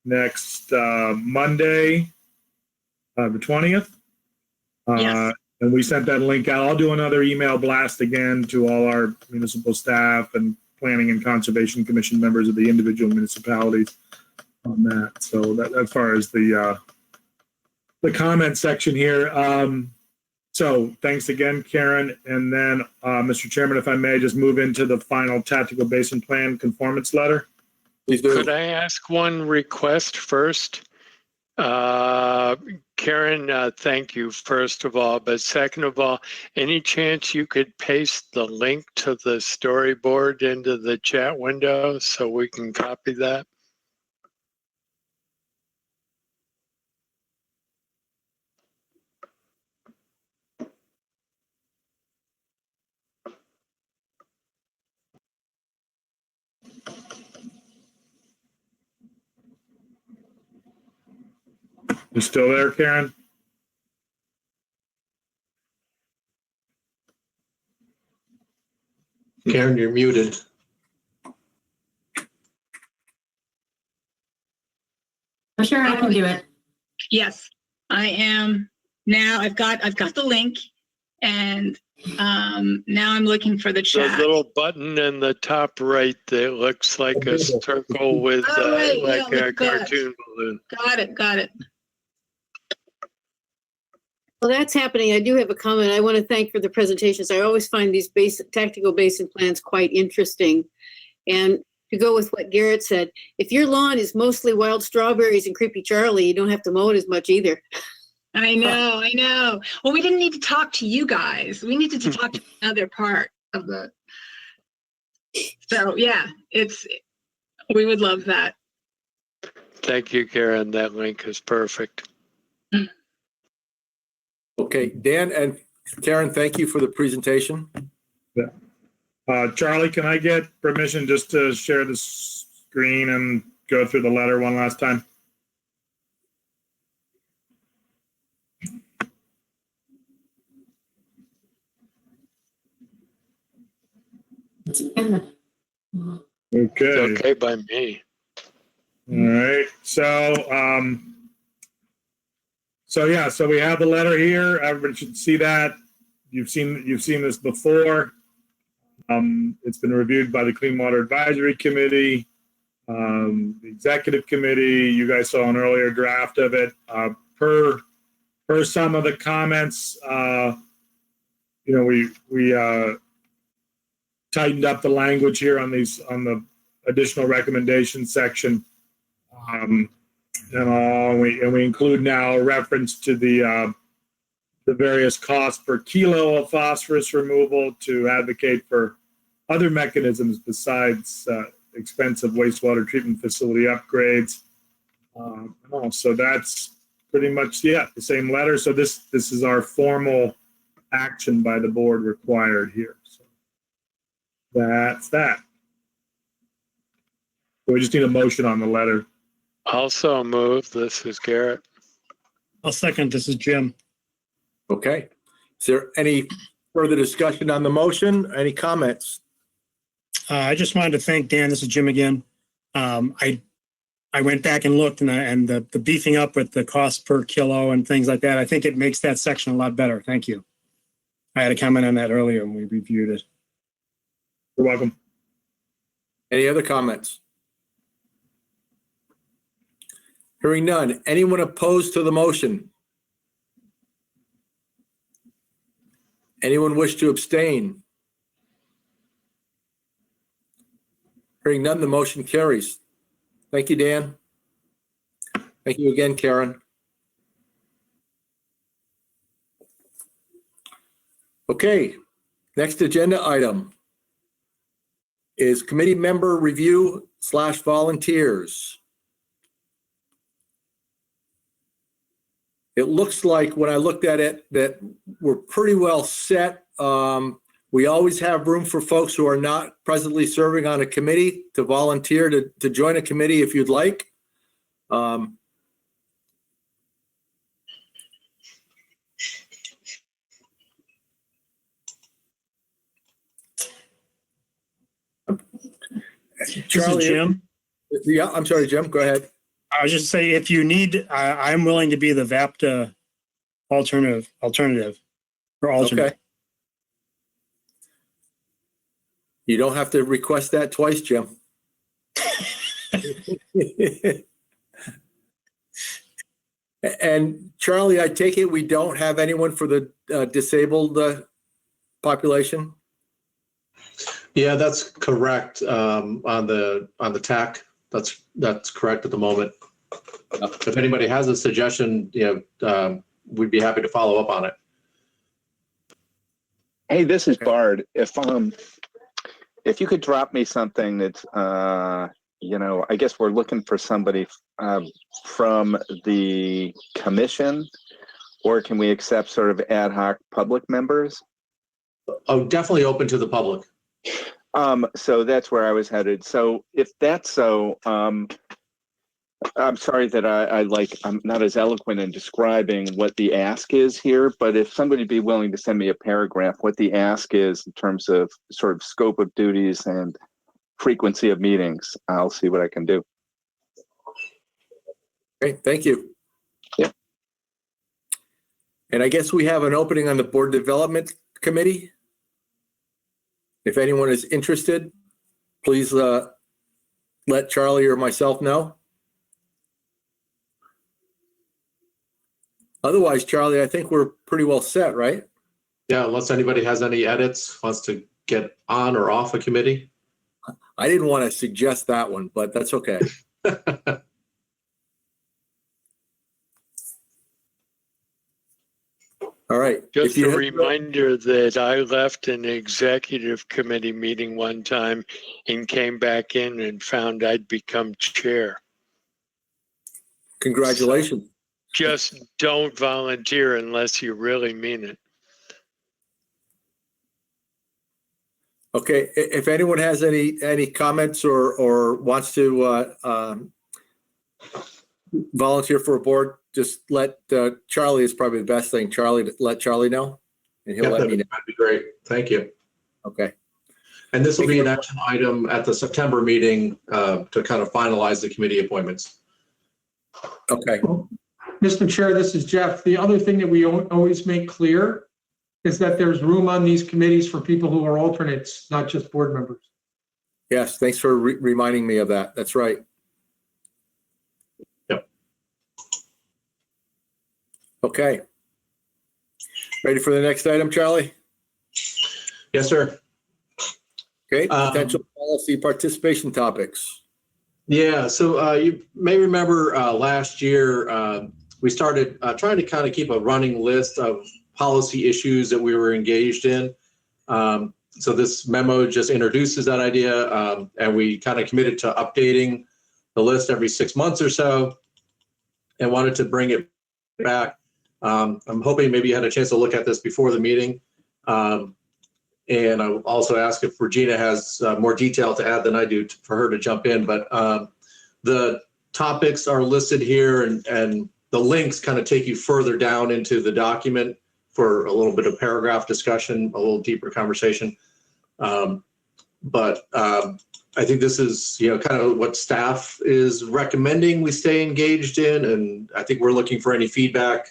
next Monday, the 20th. Yes. And we sent that link out. I'll do another email blast again to all our municipal staff and Planning and Conservation Commission members of the individual municipalities on that. So that as far as the comment section here. So thanks again, Karen. And then, Mr. Chairman, if I may just move into the final tactical basin plan conformance letter. Please do. Could I ask one request first? Karen, thank you, first of all. But second of all, any chance you could paste the link to the storyboard into the chat window so we can copy that? You still there, Karen? Karen, you're muted. I'm sure I can do it. Yes, I am. Now I've got the link, and now I'm looking for the The chat. little button in the top right that looks like a circle with Oh, right, like yeah, a with that. cartoon balloon. Got it. Well, that's happening. I do have a comment. I want to thank for the presentations. I always find these tactical basin plans quite interesting. And to go with what Garrett said, if your lawn is mostly wild strawberries and creepy Charlie, you don't have to mow it as much either. I know. Well, we didn't need to talk to you guys. We needed to talk to another part of the. So yeah, we would love that. Thank you, Karen. That link is perfect. Okay, Dan and Karen, thank you for the presentation. Charlie, can I get permission just to share the screen and go through the letter one last time? It's Okay. okay by me. All right. So we have the letter here. Everybody should see that. You've seen this before. It's been reviewed by the Clean Water Advisory Committee, the Executive Committee. You guys saw an earlier draft of it. Per some of the comments, we tightened up the language here on the additional recommendations section. And we include now a reference to the various costs per kilo of phosphorus removal to advocate for other mechanisms besides expensive wastewater treatment facility upgrades. So that's pretty much, the same letter. So this is our formal action by the board required here. So that's that. So we just need a motion on the letter. Also move. This is Garrett. I'll second. This is Jim. Okay. Is there any further discussion on the motion? Any comments? I just wanted to thank Dan. This is Jim again. I went back and looked, and the beefing up with the cost per kilo and things like that, I think it makes that section a lot better. Thank you. I had a comment on that earlier when we reviewed it. You're welcome. Any other comments? Hearing none. Anyone opposed to the motion? Anyone wish to abstain? Hearing none, the motion carries. Thank you, Dan. Thank you again, Karen. Okay, next agenda item is committee member review / volunteers. It looks like when I looked at it that we're pretty well set. We always have room for folks who are not presently serving on a committee to volunteer to join a committee if you'd like. Charlie, Jim. Yeah, I'm sorry, Jim. Go ahead. I was just saying, if you need, I'm willing to be the VAPTA alternative or alternate. Okay. You don't have to request that twice, Jim. And Charlie, I take it we don't have anyone for the disabled population? Yeah, that's correct. On the TAC, that's correct at the moment. If anybody has a suggestion, we'd be happy to follow up on it. Hey, this is Bard. If you could drop me something that's, I guess we're looking for somebody from the commission, or can we accept sort of ad hoc public members? Oh, definitely open to the public. So that's where I was headed. So if that's so, I'm sorry that I'm not as eloquent in describing what the ask is here, but if somebody would be willing to send me a paragraph, what the ask is in terms of sort of scope of duties and frequency of meetings, I'll see what I can do. Great, thank you. Yeah. And I guess we have an opening on the Board Development Committee. If anyone is interested, please let Charlie or myself know. Otherwise, Charlie, I think we're pretty well set, right? Yeah, unless anybody has any edits, wants to get on or off a committee. I didn't want to suggest that one, but that's okay. All right. Just a reminder that I left an executive committee meeting one time and came back in and found I'd become chair. Congratulations. So just don't volunteer unless you really mean it. Okay, if anyone has any comments or wants to volunteer for a board, just let Charlie is probably the best thing. Let Charlie know, and he'll let me know. That'd be great. Thank you. Okay. And this will be an action item at the September meeting to kind of finalize the committee appointments. Okay. Mr. Chair, this is Jeff. The other thing that we always make clear is that there's room on these committees for people who are alternates, not just board members. Yes, thanks for reminding me of that. That's right. Yep. Okay. Ready for the next item, Charlie? Yes, sir. Okay, potential policy participation topics. Yeah, so you may remember last year, we started trying to kind of keep a running list of policy issues that we were engaged in. So this memo just introduces that idea, and we kind of committed to updating the list every 6 months or so and wanted to bring it back. I'm hoping maybe you had a chance to look at this before the meeting. And I'll also ask if Regina has more detail to add than I do for her to jump in. But the topics are listed here, and the links kind of take you further down into the document for a little bit of paragraph discussion, a little deeper conversation. But I think this is, kind of what staff is recommending we stay engaged in. And I think we're looking for any feedback,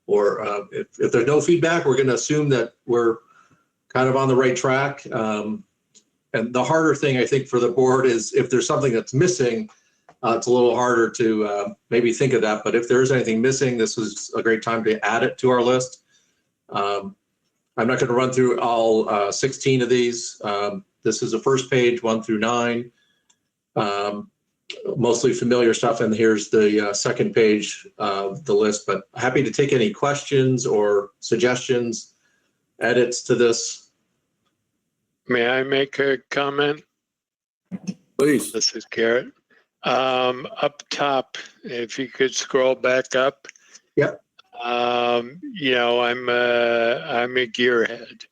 or if there's no feedback, we're going to assume that we're kind of on the right track. And the harder thing, I think, for the board is if there's something that's missing, it's a little harder to maybe think of that. But if there is anything missing, this is a great time to add it to our list. I'm not going to run through all 16 of these. This is the first page, 1 through 9. Mostly familiar stuff. And here's the second page of the list. But happy to take any questions or suggestions, edits to this. May I make a comment? Please. This is Garrett. Up top, if you could scroll back up. Yep. I'm a gearhead.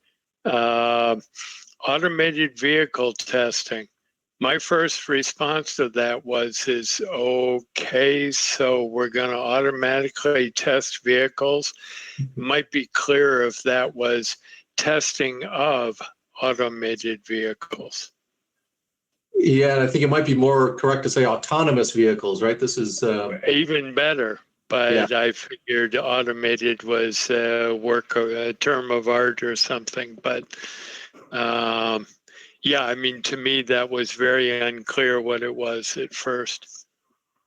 Automated vehicle testing. My first response to that is okay, so we're going to automatically test vehicles. It might be clearer if that was testing of automated vehicles. Yeah, I think it might be more correct to say autonomous vehicles, right? This is even better, but yeah. I figured automated was a term of art or something. But yeah, I mean, to me, that was very unclear what it was at first.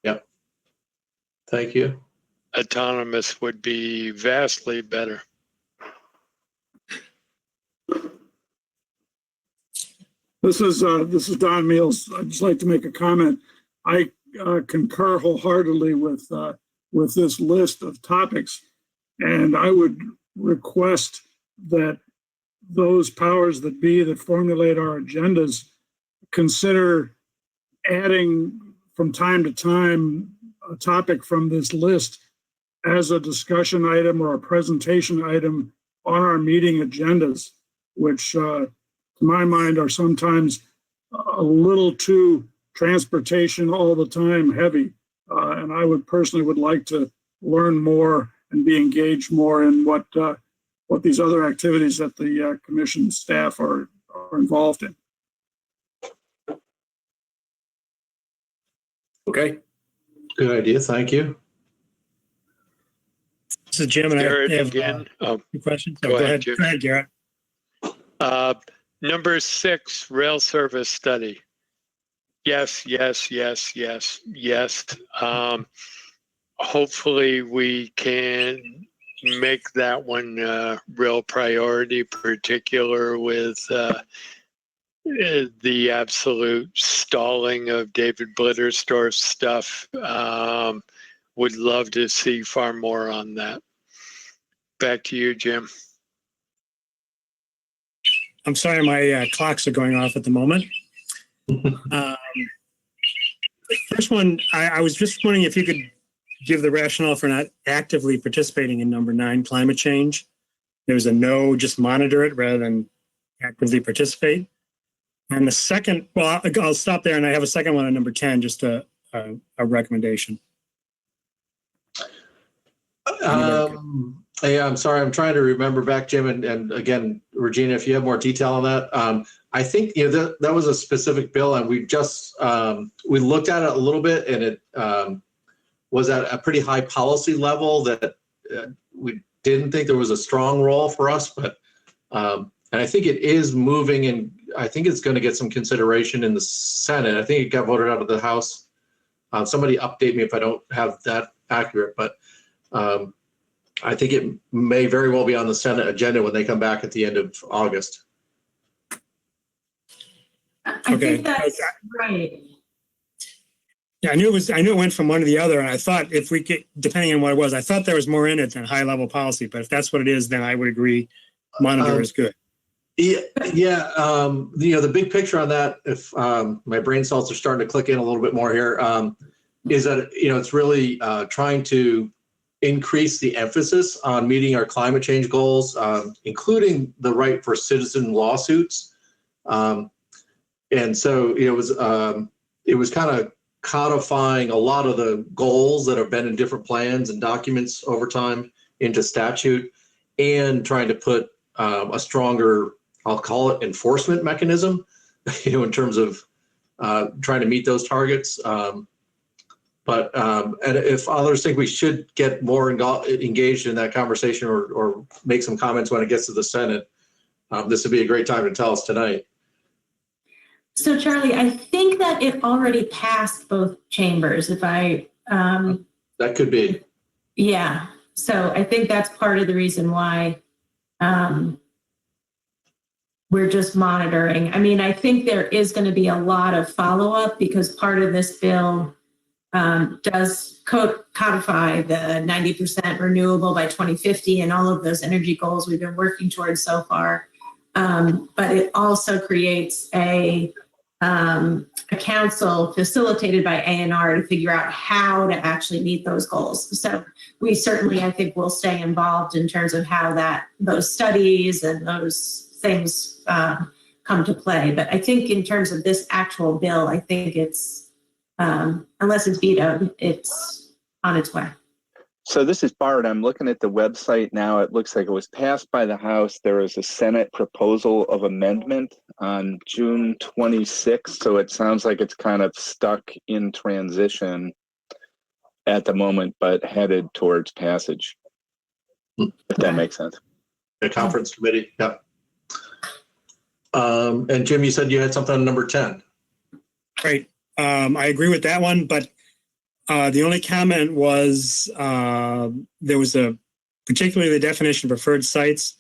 Yep. Thank you. Autonomous would be vastly better. This is Don Meals. I'd just like to make a comment. I concur wholeheartedly with this list of topics, and I would request that those powers that be that formulate our agendas consider adding from time to time a topic from this list as a discussion item or a presentation item on our meeting agendas, which to my mind are sometimes a little too transportation all the time heavy. And I would personally like to learn more and be engaged more in what these other activities that the commission staff are involved in. Okay. Good idea. Thank you. This is Jim, and Garrett, I have again. two questions. Go ahead, Go ahead, Garrett. Number 6, rail service study. Yes. Hopefully we can make that one a real priority, particular with the absolute stalling of David Blittersdorf's stuff. Would love to see far more on that. Back to you, Jim. I'm sorry, my clocks are going off at the moment. First one, I was just wondering if you could give the rationale for not actively participating in number 9, climate change. There was a no, just monitor it rather than actively participate. And the second, well, I'll stop there, and I have a second one on number 10, just a recommendation. Yeah, I'm sorry. I'm trying to remember back, Jim. And again, Regina, if you have more detail on that. I think that was a specific bill, and we just we looked at it a little bit, and it was at a pretty high policy level that we didn't think there was a strong role for us, but and I think it is moving, and I think it's going to get some consideration in the Senate. I think it got voted out of the House. Somebody update me if I don't have that accurate, but I think it may very well be on the Senate agenda when they come back at the end of August. I think that's right. Yeah, I knew it went from one to the other, and I thought if we could, depending on what it was, I thought there was more in it than high level policy. But if that's what it is, then I would agree. Monitor is good. Yeah. The big picture on that, if my brain cells are starting to click in a little bit more here, is that it's really trying to increase the emphasis on meeting our climate change goals, including the right for citizen lawsuits. And so it was kind of codifying a lot of the goals that have been in different plans and documents over time into statute, and trying to put a stronger, I'll call it, enforcement mechanism, in terms of trying to meet those targets. But and if others think we should get more engaged in that conversation or make some comments when it gets to the Senate, this would be a great time to tell us tonight. So Charlie, I think that it already passed both chambers. If I that could be. Yeah. So I think that's part of the reason why we're just monitoring. I mean, I think there is going to be a lot of follow-up, because part of this bill does codify the 90% renewable by 2050 and all of those energy goals we've been working towards so far. But it also creates a council facilitated by A&R to figure out how to actually meet those goals. So we certainly, I think, will stay involved in terms of how those studies and those things come to play. But I think in terms of this actual bill, I think it's, unless it's vetoed, it's on its way. So this is Bart. I'm looking at the website now. It looks like it was passed by the House. There is a Senate proposal of amendment on June 26th. So it sounds like it's kind of stuck in transition at the moment, but headed towards passage. If that makes sense. The conference committee. Yep. And Jim, you said you had something on number 10. Right. I agree with that one, but the only comment was there was particularly the definition of preferred sites.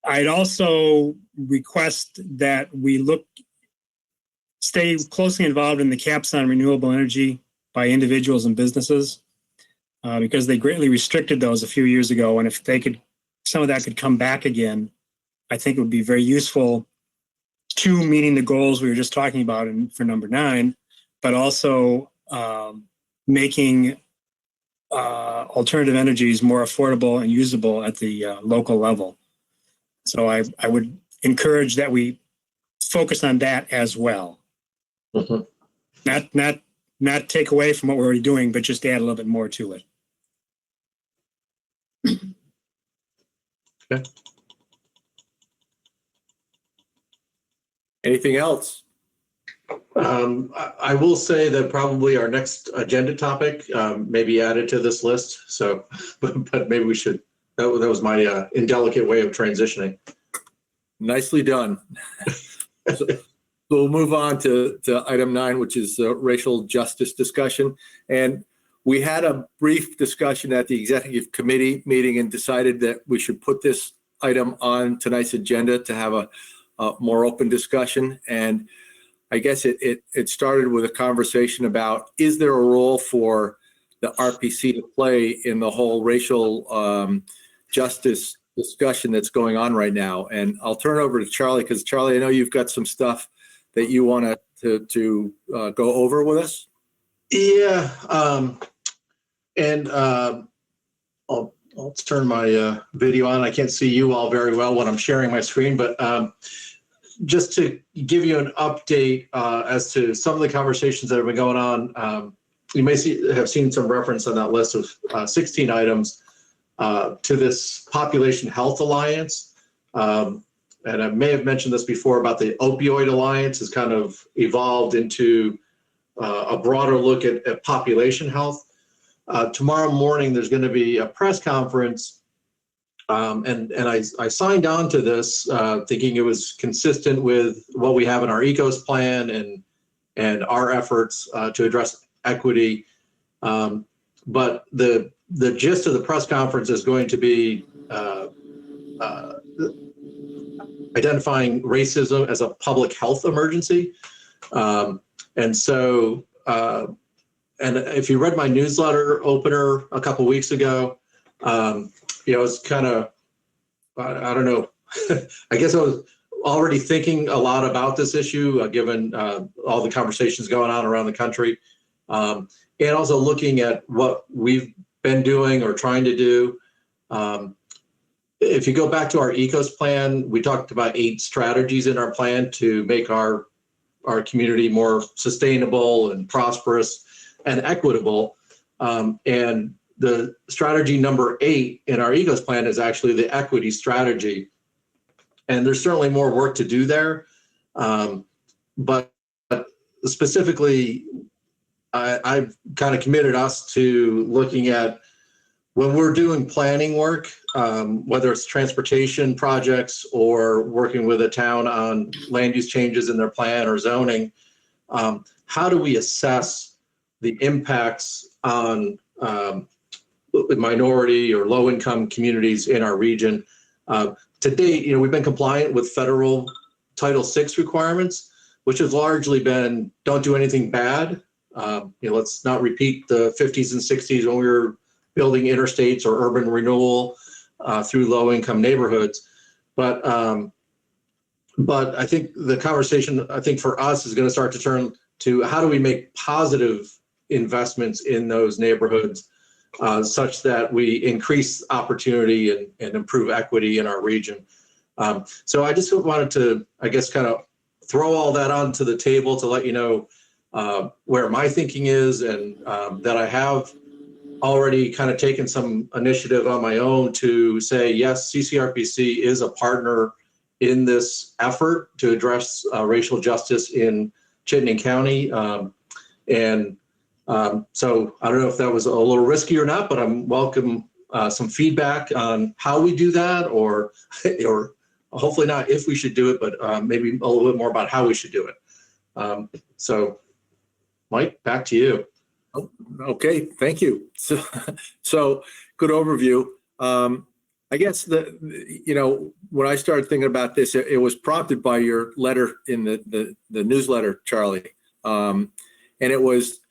I'd also request that we stay closely involved in the caps on renewable energy by individuals and businesses, because they greatly restricted those a few years ago. And if some of that could come back again, I think it would be very useful to meeting the goals we were just talking about for number 9, but also making alternative energies more affordable and usable at the local level. So I would encourage that we focus on that as well. Mm-hmm. Not take away from what we're already doing, but just add a little bit more to it. Okay. Anything else? I will say that probably our next agenda topic may be added to this list. So, but maybe we should. That was my indelicate way of transitioning. Nicely done. So we'll move on to item 9, which is racial justice discussion. And we had a brief discussion at the executive committee meeting and decided that we should put this item on tonight's agenda to have a more open discussion. And I guess it started with a conversation about, is there a role for the RPC to play in the whole racial justice discussion that's going on right now? And I'll turn it over to Charlie, because Charlie, I know you've got some stuff that you want to go over with us. Yeah, and I'll turn my video on. I can't see you all very well when I'm sharing my screen, but just to give you an update as to some of the conversations that have been going on, you may have seen some reference on that list of 16 items to this Population Health Alliance. and I may have mentioned this before about the opioid alliance has kind of evolved into a broader look at population health. Tomorrow morning, there's going to be a press conference, and I signed on to this thinking it was consistent with what we have in our ECOS plan and our efforts to address equity. But the gist of the press conference is going to be identifying racism as a public health emergency. And so, and if you read my newsletter opener a couple weeks ago, it's kind of, I don't know, I guess I was already thinking a lot about this issue, given all the conversations going on around the country, and also looking at what we've been doing or trying to do. If you go back to our ECOS plan, we talked about 8 strategies in our plan to make our community more sustainable and prosperous and equitable. And the strategy number 8 in our ECOS plan is actually the equity strategy. And there's certainly more work to do there. But specifically, I've kind of committed us to looking at when we're doing planning work, whether it's transportation projects or working with a town on land use changes in their plan or zoning, how do we assess the impacts on minority or low-income communities in our region? To date, we've been compliant with federal Title VI requirements, which has largely been don't do anything bad. Let's not repeat the 50s and 60s when we were building interstates or urban renewal through low-income neighborhoods. But I think the conversation, for us is going to start to turn to how do we make positive investments in those neighborhoods such that we increase opportunity and improve equity in our region. So I just wanted to, I guess, kind of throw all that onto the table to let you know where my thinking is, and that I have already kind of taken some initiative on my own to say, yes, CCRPC is a partner in this effort to address racial justice in Chittenden County. So I don't know if that was a little risky or not, but I'm welcome some feedback on how we do that, or hopefully not if we should do it, but maybe a little bit more about how we should do it. So Mike, back to you. Okay, thank you. So good overview. I guess when I started thinking about this, it was prompted by your letter in the newsletter, Charlie. And it was,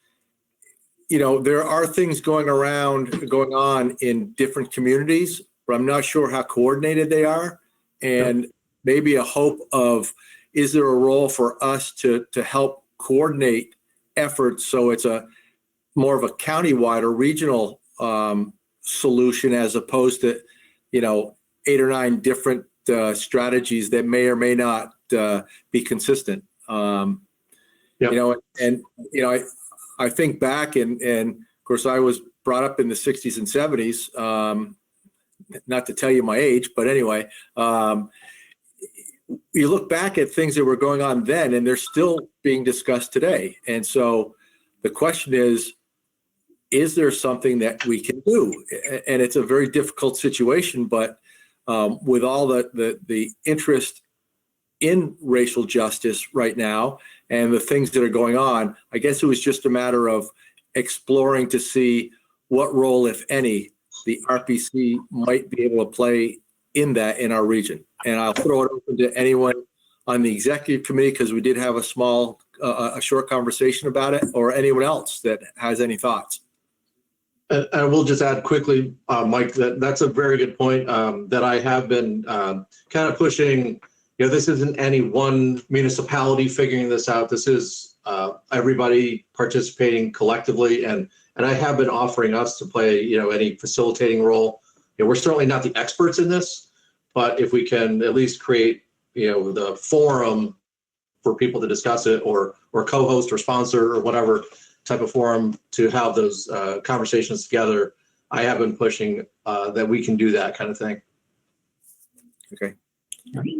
there are things going on in different communities, but I'm not sure how coordinated they are. And maybe a hope of, is there a role for us to help coordinate efforts so it's a more of a countywide or regional solution, as opposed to 8 or 9 different strategies that may or may not be consistent. I think back, and of course I was brought up in the 60s and 70s, not to tell you my age, but anyway, you look back at things that were going on then and they're still being discussed today. And so the question is there something that we can do? And it's a very difficult situation, but with all the interest in racial justice right now and the things that are going on, I guess it was just a matter of exploring to see what role, if any, the RPC might be able to play in that in our region. And I'll throw it open to anyone on the executive committee, because we did have a short conversation about it, or anyone else that has any thoughts. And I will just add quickly, Mike, that's a very good point that I have been kind of pushing. This isn't any one municipality figuring this out. This is everybody participating collectively, and I have been offering us to play, any facilitating role. We're certainly not the experts in this, but if we can at least create, the forum for people to discuss it, or co-host or sponsor or whatever type of forum to have those conversations together, I have been pushing that we can do that kind of thing. Okay.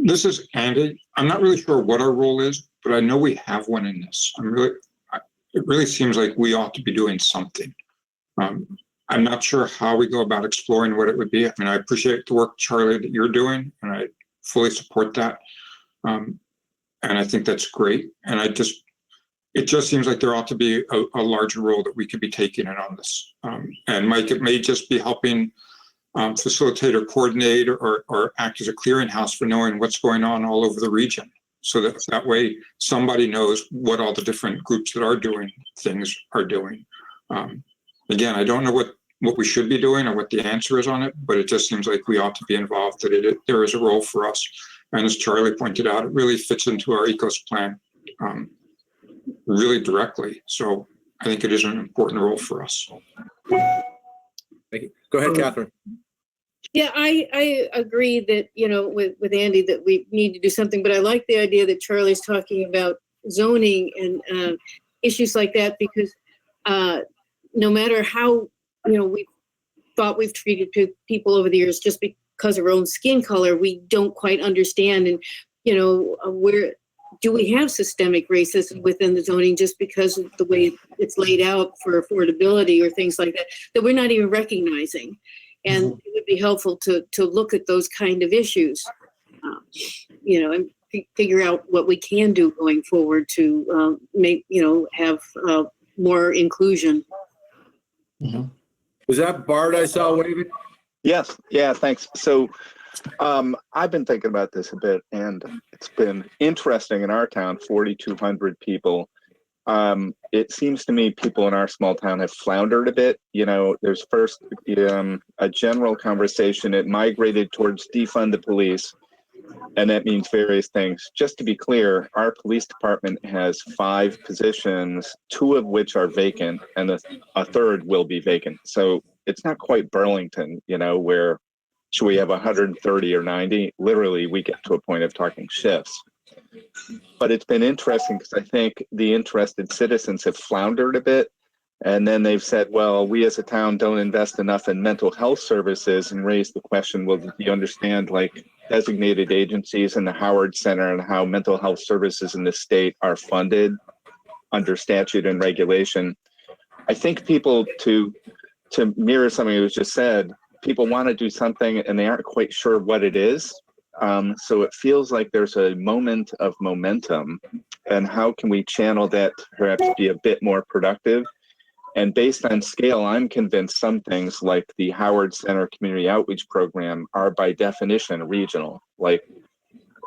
This is Andy. I'm not really sure what our role is, but I know we have one in this. It really seems like we ought to be doing something. I'm not sure how we go about exploring what it would be. I mean, I appreciate the work, Charlie, that you're doing, and I fully support that. And I think that's great. And it just seems like there ought to be a larger role that we could be taking in on this. And Mike, it may just be helping facilitate or coordinate or act as a clearinghouse for knowing what's going on all over the region. So that way somebody knows what all the different groups that are doing things are doing. Again, I don't know what we should be doing or what the answer is on it, but it just seems like we ought to be involved, that there is a role for us. And as Charlie pointed out, it really fits into our ECOS plan really directly. So I think it is an important role for us. Thank you. Go ahead, Catherine. Yeah, I agree that, with Andy that we need to do something, but I like the idea that Charlie's talking about zoning and issues like that, because no matter how, we've thought we've treated people over the years just because of our own skin color, we don't quite understand. And, where do we have systemic racism within the zoning just because of the way it's laid out for affordability or things like that we're not even recognizing? And it would be helpful to look at those kind of issues, and figure out what we can do going forward to have more inclusion. Was that Bart I saw waving? Yes. Yeah, thanks. So I've been thinking about this a bit, and it's been interesting in our town, 4,200 people. It seems to me people in our small town have floundered a bit. There's first a general conversation. It migrated towards defund the police, and that means various things. Just to be clear, our police department has 5 positions, 2 of which are vacant, and a third will be vacant. So it's not quite Burlington, where should we have 130 or 90? Literally, we get to a point of talking shifts. But it's been interesting because I think the interested citizens have floundered a bit. And then they've said, well, we as a town don't invest enough in mental health services, and raised the question, well, do you understand designated agencies and the Howard Center and how mental health services in the state are funded under statute and regulation? I think people, to mirror something that was just said, people want to do something and they aren't quite sure what it is. So it feels like there's a moment of momentum, and how can we channel that to perhaps be a bit more productive? And based on scale, I'm convinced some things like the Howard Center Community Outreach Program are by definition regional.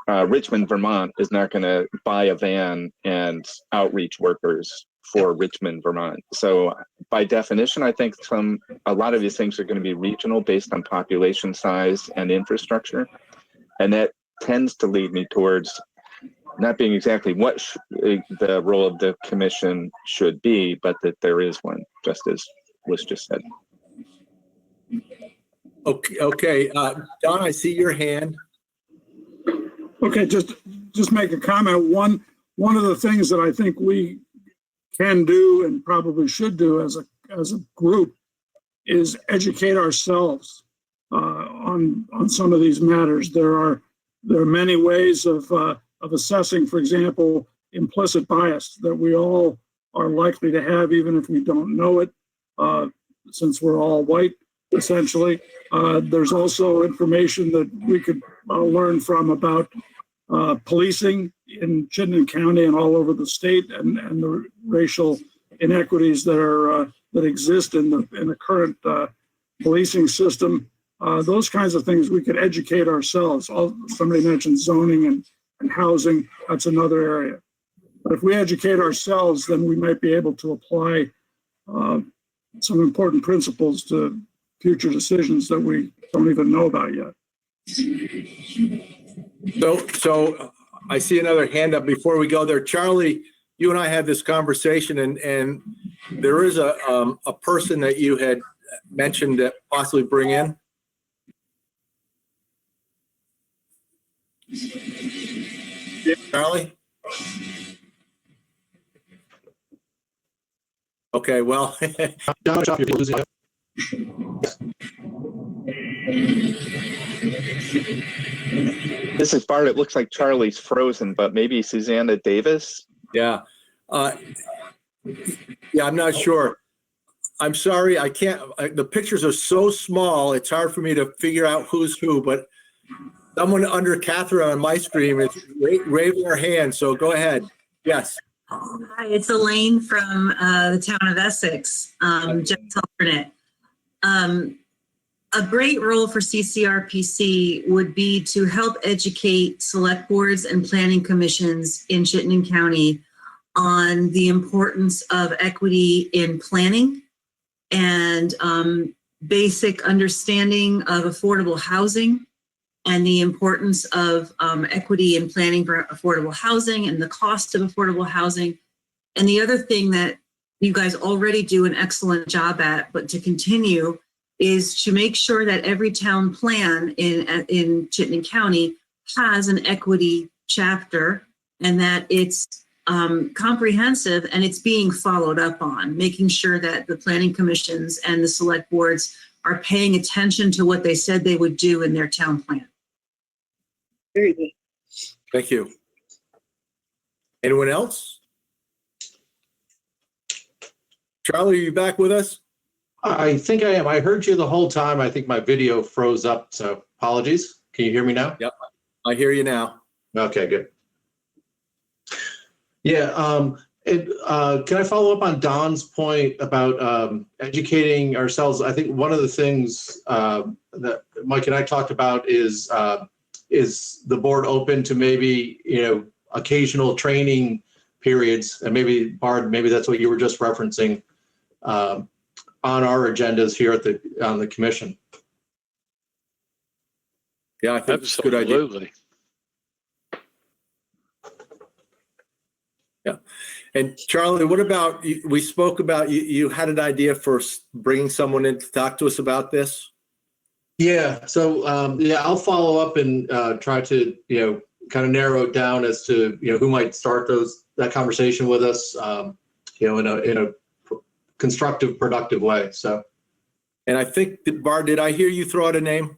Richmond, Vermont is not going to buy a van and outreach workers for Richmond, Vermont. So by definition, I think a lot of these things are going to be regional based on population size and infrastructure. And that tends to lead me towards not being exactly what the role of the commission should be, but that there is one, just as was just said. Okay. Don, I see your hand. Okay, just make a comment. One of the things that I think we can do and probably should do as a group is educate ourselves on some of these matters. There are many ways of assessing, for example, implicit bias that we all are likely to have, even if we don't know it, since we're all white, essentially. There's also information that we could learn from about policing in Chittenden County and all over the state, and the racial inequities that exist in the current policing system. Those kinds of things we could educate ourselves. Somebody mentioned zoning and housing. That's another area. But if we educate ourselves, then we might be able to apply some important principles to future decisions that we don't even know about yet. So I see another hand up before we go there. Charlie, you and I had this conversation, and there is a person that you had mentioned that possibly bring in. Charlie? Okay, well. This is Bart. It looks like Charlie's frozen, but maybe Susanna Davis? Yeah. Yeah, I'm not sure. I'm sorry, I can't, the pictures are so small, it's hard for me to figure out who's who, but someone under Catherine on my screen is waving her hand, so go ahead. Yes. Hi, it's Elaine from the town of Essex, Jeff's alternate. A great role for CCRPC would be to help educate select boards and planning commissions in Chittenden County on the importance of equity in planning and basic understanding of affordable housing and the importance of equity in planning for affordable housing and the cost of affordable housing. And the other thing that you guys already do an excellent job at, but to continue, is to make sure that every town plan in Chittenden County has an equity chapter and that it's comprehensive and it's being followed up on, making sure that the planning commissions and the select boards are paying attention to what they said they would do in their town plan. Very good. Thank you. Anyone else? Charlie, are you back with us? I think I am. I heard you the whole time. I think my video froze up, so apologies. Can you hear me now? Yep, I hear you now. Okay, good. Yeah, can I follow up on Don's point about educating ourselves? I think one of the things that Mike and I talked about is the board open to maybe, occasional training periods, and maybe Bard, maybe that's what you were just referencing on our agendas here on the commission. Yeah, I think it's a good idea. Absolutely. Yeah. And Charlie, what about, we spoke about, you had an idea for bringing someone in to talk to us about this? Yeah, so I'll follow up and try to, kind of narrow it down as to, who might start that conversation with us, in a constructive, productive way. So. And I think, Bart, did I hear you throw out a name?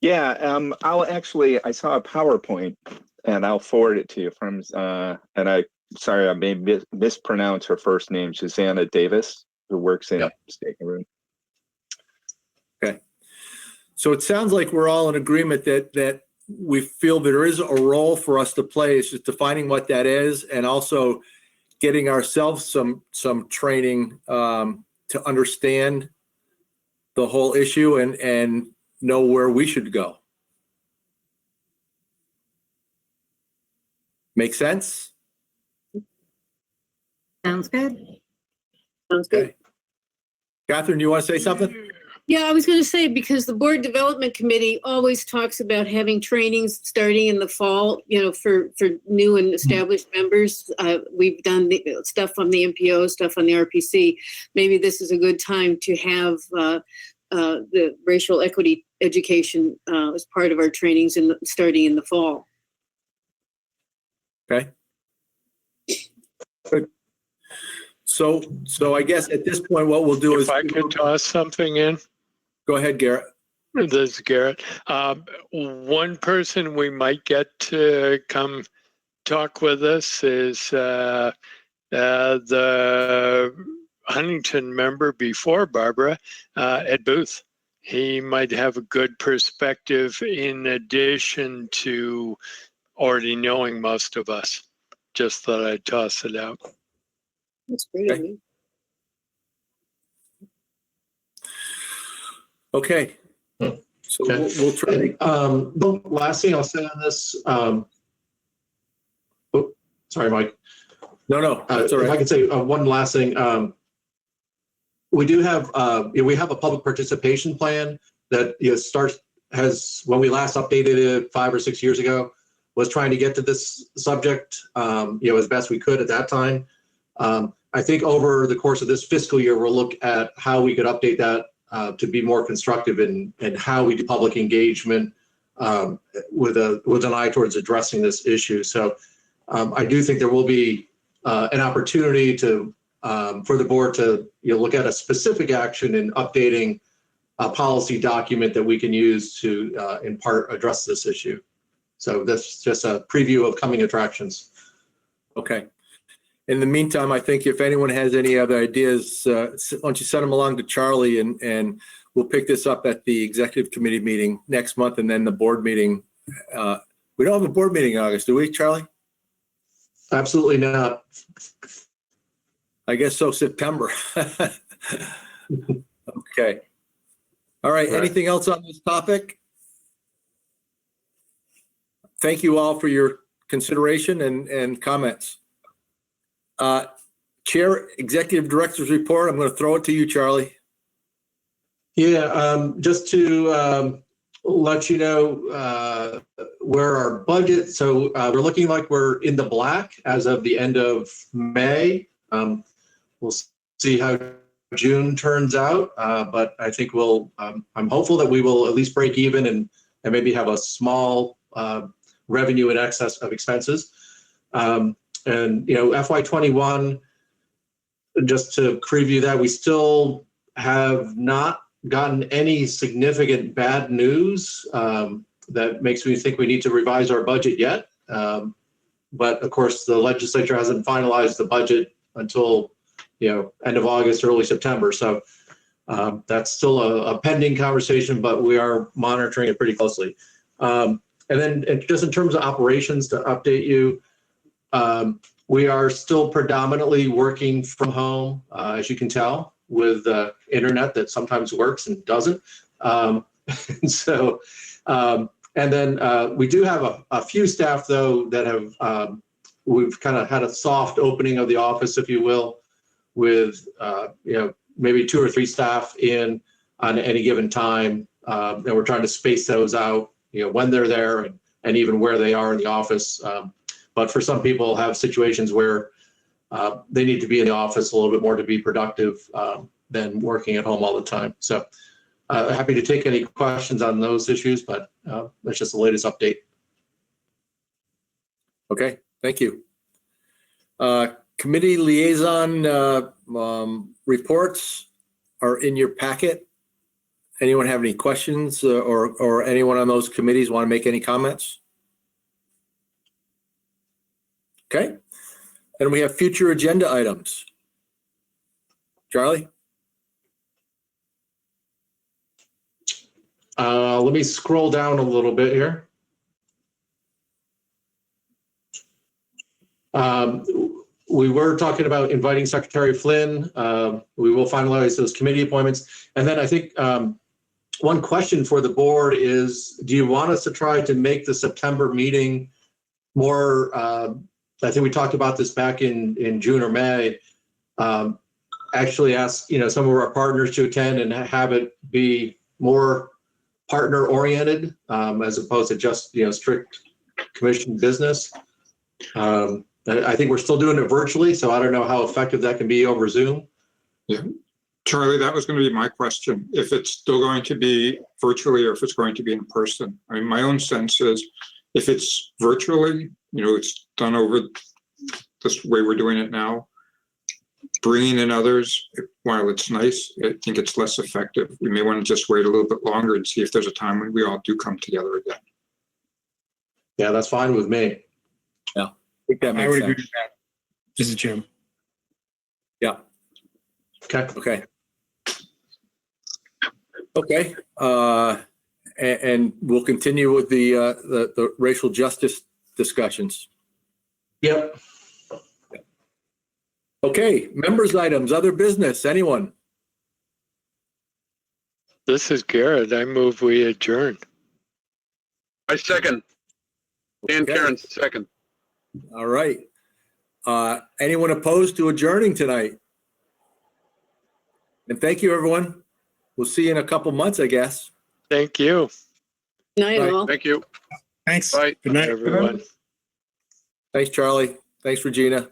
Yeah, I saw a PowerPoint and I'll forward it to you from, sorry, I may mispronounce her first name, Susanna Davis, who works in Staking Room. Okay. So it sounds like we're all in agreement that we feel there is a role for us to play. It's just defining what that is and also getting ourselves some training to understand the whole issue and know where we should go. Make sense? Sounds good. Sounds good. Okay. Catherine, you want to say something? Yeah, I was going to say, because the Board Development Committee always talks about having trainings starting in the fall, for new and established members. We've done the stuff on the MPO, stuff on the RPC. Maybe this is a good time to have the racial equity education as part of our trainings starting in the fall. Okay. Good. So I guess at this point, what we'll do is. If I could toss something in. Go ahead, Garrett. This is Garrett. One person we might get to come talk with us is the Huntington member before Barbara, Ed Booth. He might have a good perspective in addition to already knowing most of us. Just thought I'd toss it out. That's great. Okay. So Okay. we'll try to. The last thing I'll say on this. Sorry, Mike. No, that's all right. If I could say one last thing. We do have we have a public participation plan that has when we last updated it 5 or 6 years ago, was trying to get to this subject as best we could at that time. I think over the course of this fiscal year, we'll look at how we could update that to be more constructive in how we do public engagement with an eye towards addressing this issue. So I do think there will be an opportunity for the board to look at a specific action in updating policy document that we can use to, in part, address this issue. So that's just a preview of coming attractions. Okay. In the meantime, I think if anyone has any other ideas, why don't you send them along to Charlie, and we'll pick this up at the executive committee meeting next month, and then the board meeting. We don't have a board meeting in August, do we, Charlie? Absolutely not. I guess so, September. Okay. All right. Anything else on this topic? Thank you all for your consideration and comments. Chair, Executive Director's report. I'm going to throw it to you, Charlie. Yeah, just to let you know where our budget. So we're looking like we're in the black as of the end of May. We'll see how June turns out, but I think I'm hopeful that we will at least break even and maybe have a small revenue in excess of expenses. And FY21, just to preview that, we still have not gotten any significant bad news that makes me think we need to revise our budget yet. But of course, the legislature hasn't finalized the budget until end of August, early September. So that's still a pending conversation, but we are monitoring it pretty closely. And then just in terms of operations, to update you, we are still predominantly working from home, as you can tell, with internet that sometimes works and doesn't. And then we do have a few staff, though, that have, we've kind of had a soft opening of the office, if you will, with maybe 2 or 3 staff in on any given time. And we're trying to space those out, when they're there and even where they are in the office. But for some people have situations where they need to be in the office a little bit more to be productive than working at home all the time. So happy to take any questions on those issues, but that's just the latest update. Okay, thank you. Committee liaison reports are in your packet. Anyone have any questions or anyone on those committees want to make any comments? Okay. And we have future agenda items. Charlie? Let me scroll down a little bit here. We were talking about inviting Secretary Flynn. We will finalize those committee appointments. And then I think one question for the board is, do you want us to try to make the September meeting more, I think we talked about this back in June or May, actually ask some of our partners to attend and have it be more partner oriented as opposed to just strict commission business. I think we're still doing it virtually, so I don't know how effective that can be over Zoom. Yeah, Charlie, that was going to be my question. If it's still going to be virtually or if it's going to be in person. I mean, my own sense is if it's virtually, it's done over this way we're doing it now. Bringing in others, while it's nice, I think it's less effective. We may want to just wait a little bit longer and see if there's a time when we all do come together again. Yeah, that's fine with me. Yeah, I think that makes I would sense. agree with that. This is Jim. Yeah. Okay. Okay. Okay. And we'll continue with the racial justice discussions. Yep. Okay, members' items, other business, anyone? This is Garrett. I move we adjourn. I second. Dan Okay. Karen, second. All right. Anyone opposed to adjourning tonight? And thank you, everyone. We'll see you in a couple months, I guess. Thank you. Night Bye. all. Thank you. Thanks. Bye. Good night. Everyone. Thanks, Charlie. Thanks, Regina.